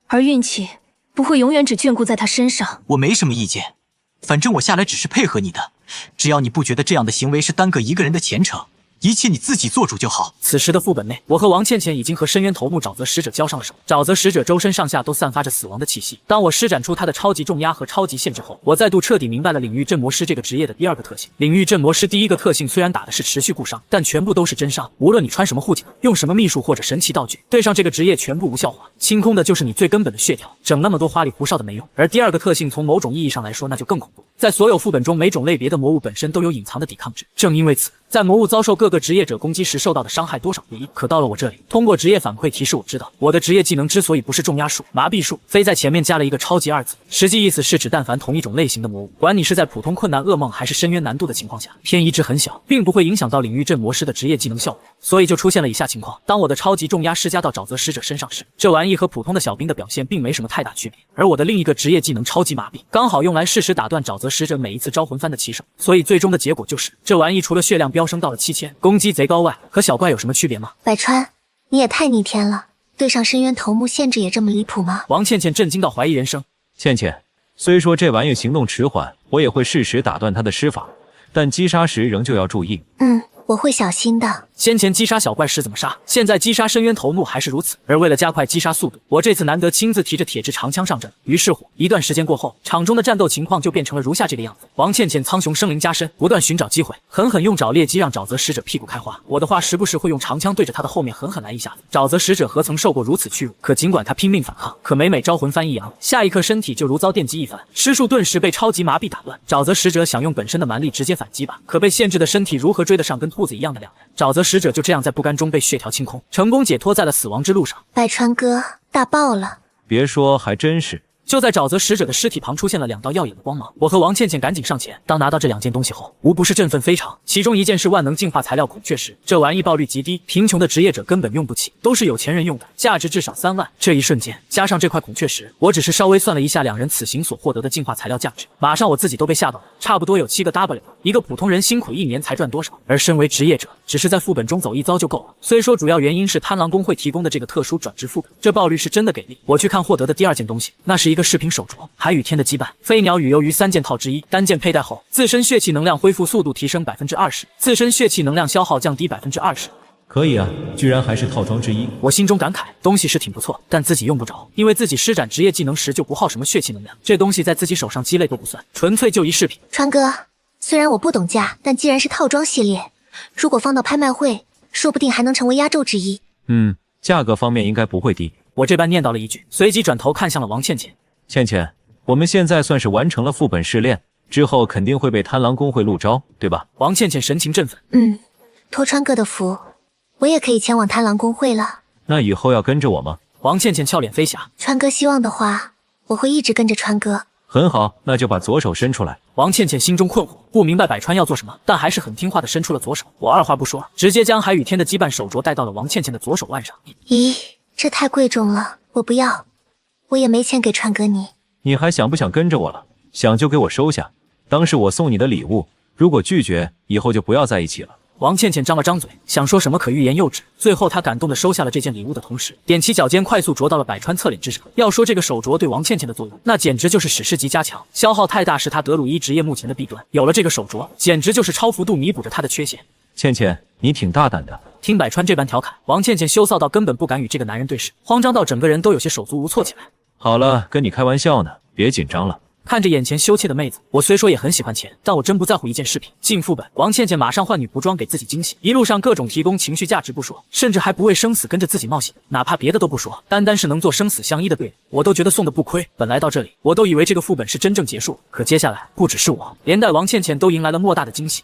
而运气不会永远只眷顾在他身上。我没什么意见，反正我下来只是配合你的，只要你不觉得这样的行为是耽搁一个人的前程，一切你自己做主就好。此时的副本内，我和王倩倩已经和深渊头目沼泽使者交上了手。沼泽使者周身上下都散发着死亡的气息。当我施展出他的超级重压和超级限制后，我再度彻底明白了领域镇魔师这个职业的第2个特性。领域镇魔师第1个特性虽然打的是持续固伤，但全部都是真伤。无论你穿什么护甲，用什么秘术或者神奇道具，对上这个职业全部无效化，清空的就是你最根本的血条，整那么多花里胡哨的没用。而第2个特性从某种意义上来说，那就更恐怖。在所有副本中，每种类别的魔物本身都有隐藏的抵抗值，正因为此，在魔物遭受各个职业者攻击时受到的伤害多少不一。可到了我这里，通过职业反馈提示我知道，我的职业技能之所以不是重压术、麻痹术，非在前面加了一个超级2字，实际意思是指但凡同一种类型的魔物，管你是在普通困难噩梦还是深渊难度的情况下，偏移值很小，并不会影响到领域镇魔师的职业技能效果。所以就出现了以下情况：当我的超级重压施加到沼泽使者身上时，这玩意和普通的小兵的表现并没什么太大区别。而我的另一个职业技能超级麻痹，刚好用来适时打断沼泽使者每一次招魂幡的起手，所以最终的结果就是这玩意除了血量飙升到了7000，攻击贼高外，和小怪有什么区别吗？百川，你也太逆天了，对上深渊头目限制也这么离谱吗？王倩倩震惊到怀疑人生。倩倩，虽说这玩意行动迟缓，我也会适时打断他的施法，但击杀时仍旧要注意。我会小心的。先前击杀小怪时怎么杀，现在击杀深渊头目还是如此。而为了加快击杀速度，我这次难得亲自提着铁质长枪上阵。于是乎，一段时间过后，场中的战斗情况就变成了如下这个样子：王倩倩苍雄生灵加身，不断寻找机会，狠狠用爪猎击让沼泽使者屁股开花。我的话时不时会用长枪对着他的后面狠狠来一下子。沼泽使者何曾受过如此屈辱？可尽管他拼命反抗，可每招魂翻一扬，下一刻身体就如遭电击一番，施术顿时被超级麻痹打乱。沼泽使者想用本身的蛮力直接反击吧，可被限制的身体如何追得上跟兔子一样的两人？沼泽使者就这样在不甘中被血条清空，成功解脱在了死亡之路上。百川哥大爆了！别说，还真是。就在沼泽使者的尸体旁出现了2道耀眼的光芒，我和王倩倩赶紧上前。当拿到这2件东西后，无不是振奋非常。其中一件是万能净化材料孔雀石，这玩意爆率极低，贫穷的职业者根本用不起，都是有钱人用的，价值至少3万。这一瞬间，加上这块孔雀石，我只是稍微算了一下2人此行所获得的净化材料价值，马上我自己都被吓到了，差不多有7个 W。一个普通人辛苦1年才赚多少？而身为职业者，只是在副本中走一遭就够了。虽说主要原因是贪狼公会提供的这个特殊转职副本，这爆率是真的给力。我去看获得的第2件东西，那是一个饰品手镯。海与天的羁绊，飞鸟与鱿鱼3件套之一，单件佩戴后，自身血气能量恢复速度提升20%，自身血气能量消耗降低20%。可以啊，居然还是套装之一。我心中感慨，东西是挺不错，但自己用不着，因为自己施展职业技能时就不耗什么血气能量，这东西在自己手上鸡肋都不算，纯粹就一饰品。川哥，虽然我不懂价，但既然是套装系列，如果放到拍卖会，说不定还能成为压轴之一。价格方面应该不会低。我这般念叨了一句，随即转头看向了王倩倩。倩倩，我们现在算是完成了副本试炼，之后肯定会被贪狼公会录招，对吧？王倩倩神情振奋。托川哥的福，我也可以前往贪狼公会了。那以后要跟着我吗？王倩倩俏脸飞霞。川哥希望的话，我会一直跟着川哥。很好，那就把左手伸出来。王倩倩心中困惑，不明白百川要做什么，但还是很听话的伸出了左手。我二话不说，直接将海与天的羁绊手镯戴到了王倩倩的左手腕上。咦，这太贵重了，我不要，我也没钱给川哥你。你还想不想跟着我了？想就给我收下，当是我送你的礼物。如果拒绝，以后就不要在一起了。王倩倩张了张嘴，想说什么可欲言又止。最后她感动地收下了这件礼物的同时，踮起脚尖快速啄到了百川侧脸之上。要说这个手镯对王倩倩的作用，那简直就是史诗级加强，消耗太大是她德鲁伊职业目前的弊端。有了这个手镯，简直就是超幅度弥补着她的缺陷。倩倩，你挺大胆的。听百川这般调侃，王倩倩羞臊到根本不敢与这个男人对视，慌张到整个人都有些手足无措起来。好了，跟你开玩笑呢，别紧张了。看着眼前羞怯的妹子，我虽说也很喜欢钱，但我真不在乎一件饰品。进副本，王倩倩马上换女仆装给自己惊喜，一路上各种提供情绪价值不说，甚至还不畏生死跟着自己冒险。哪怕别的都不说，单是能做生死相依的队友，我都觉得送的不亏。本来到这里，我都以为这个副本是真正结束，可接下来不只是我，连带王倩倩都迎来了莫大的惊喜。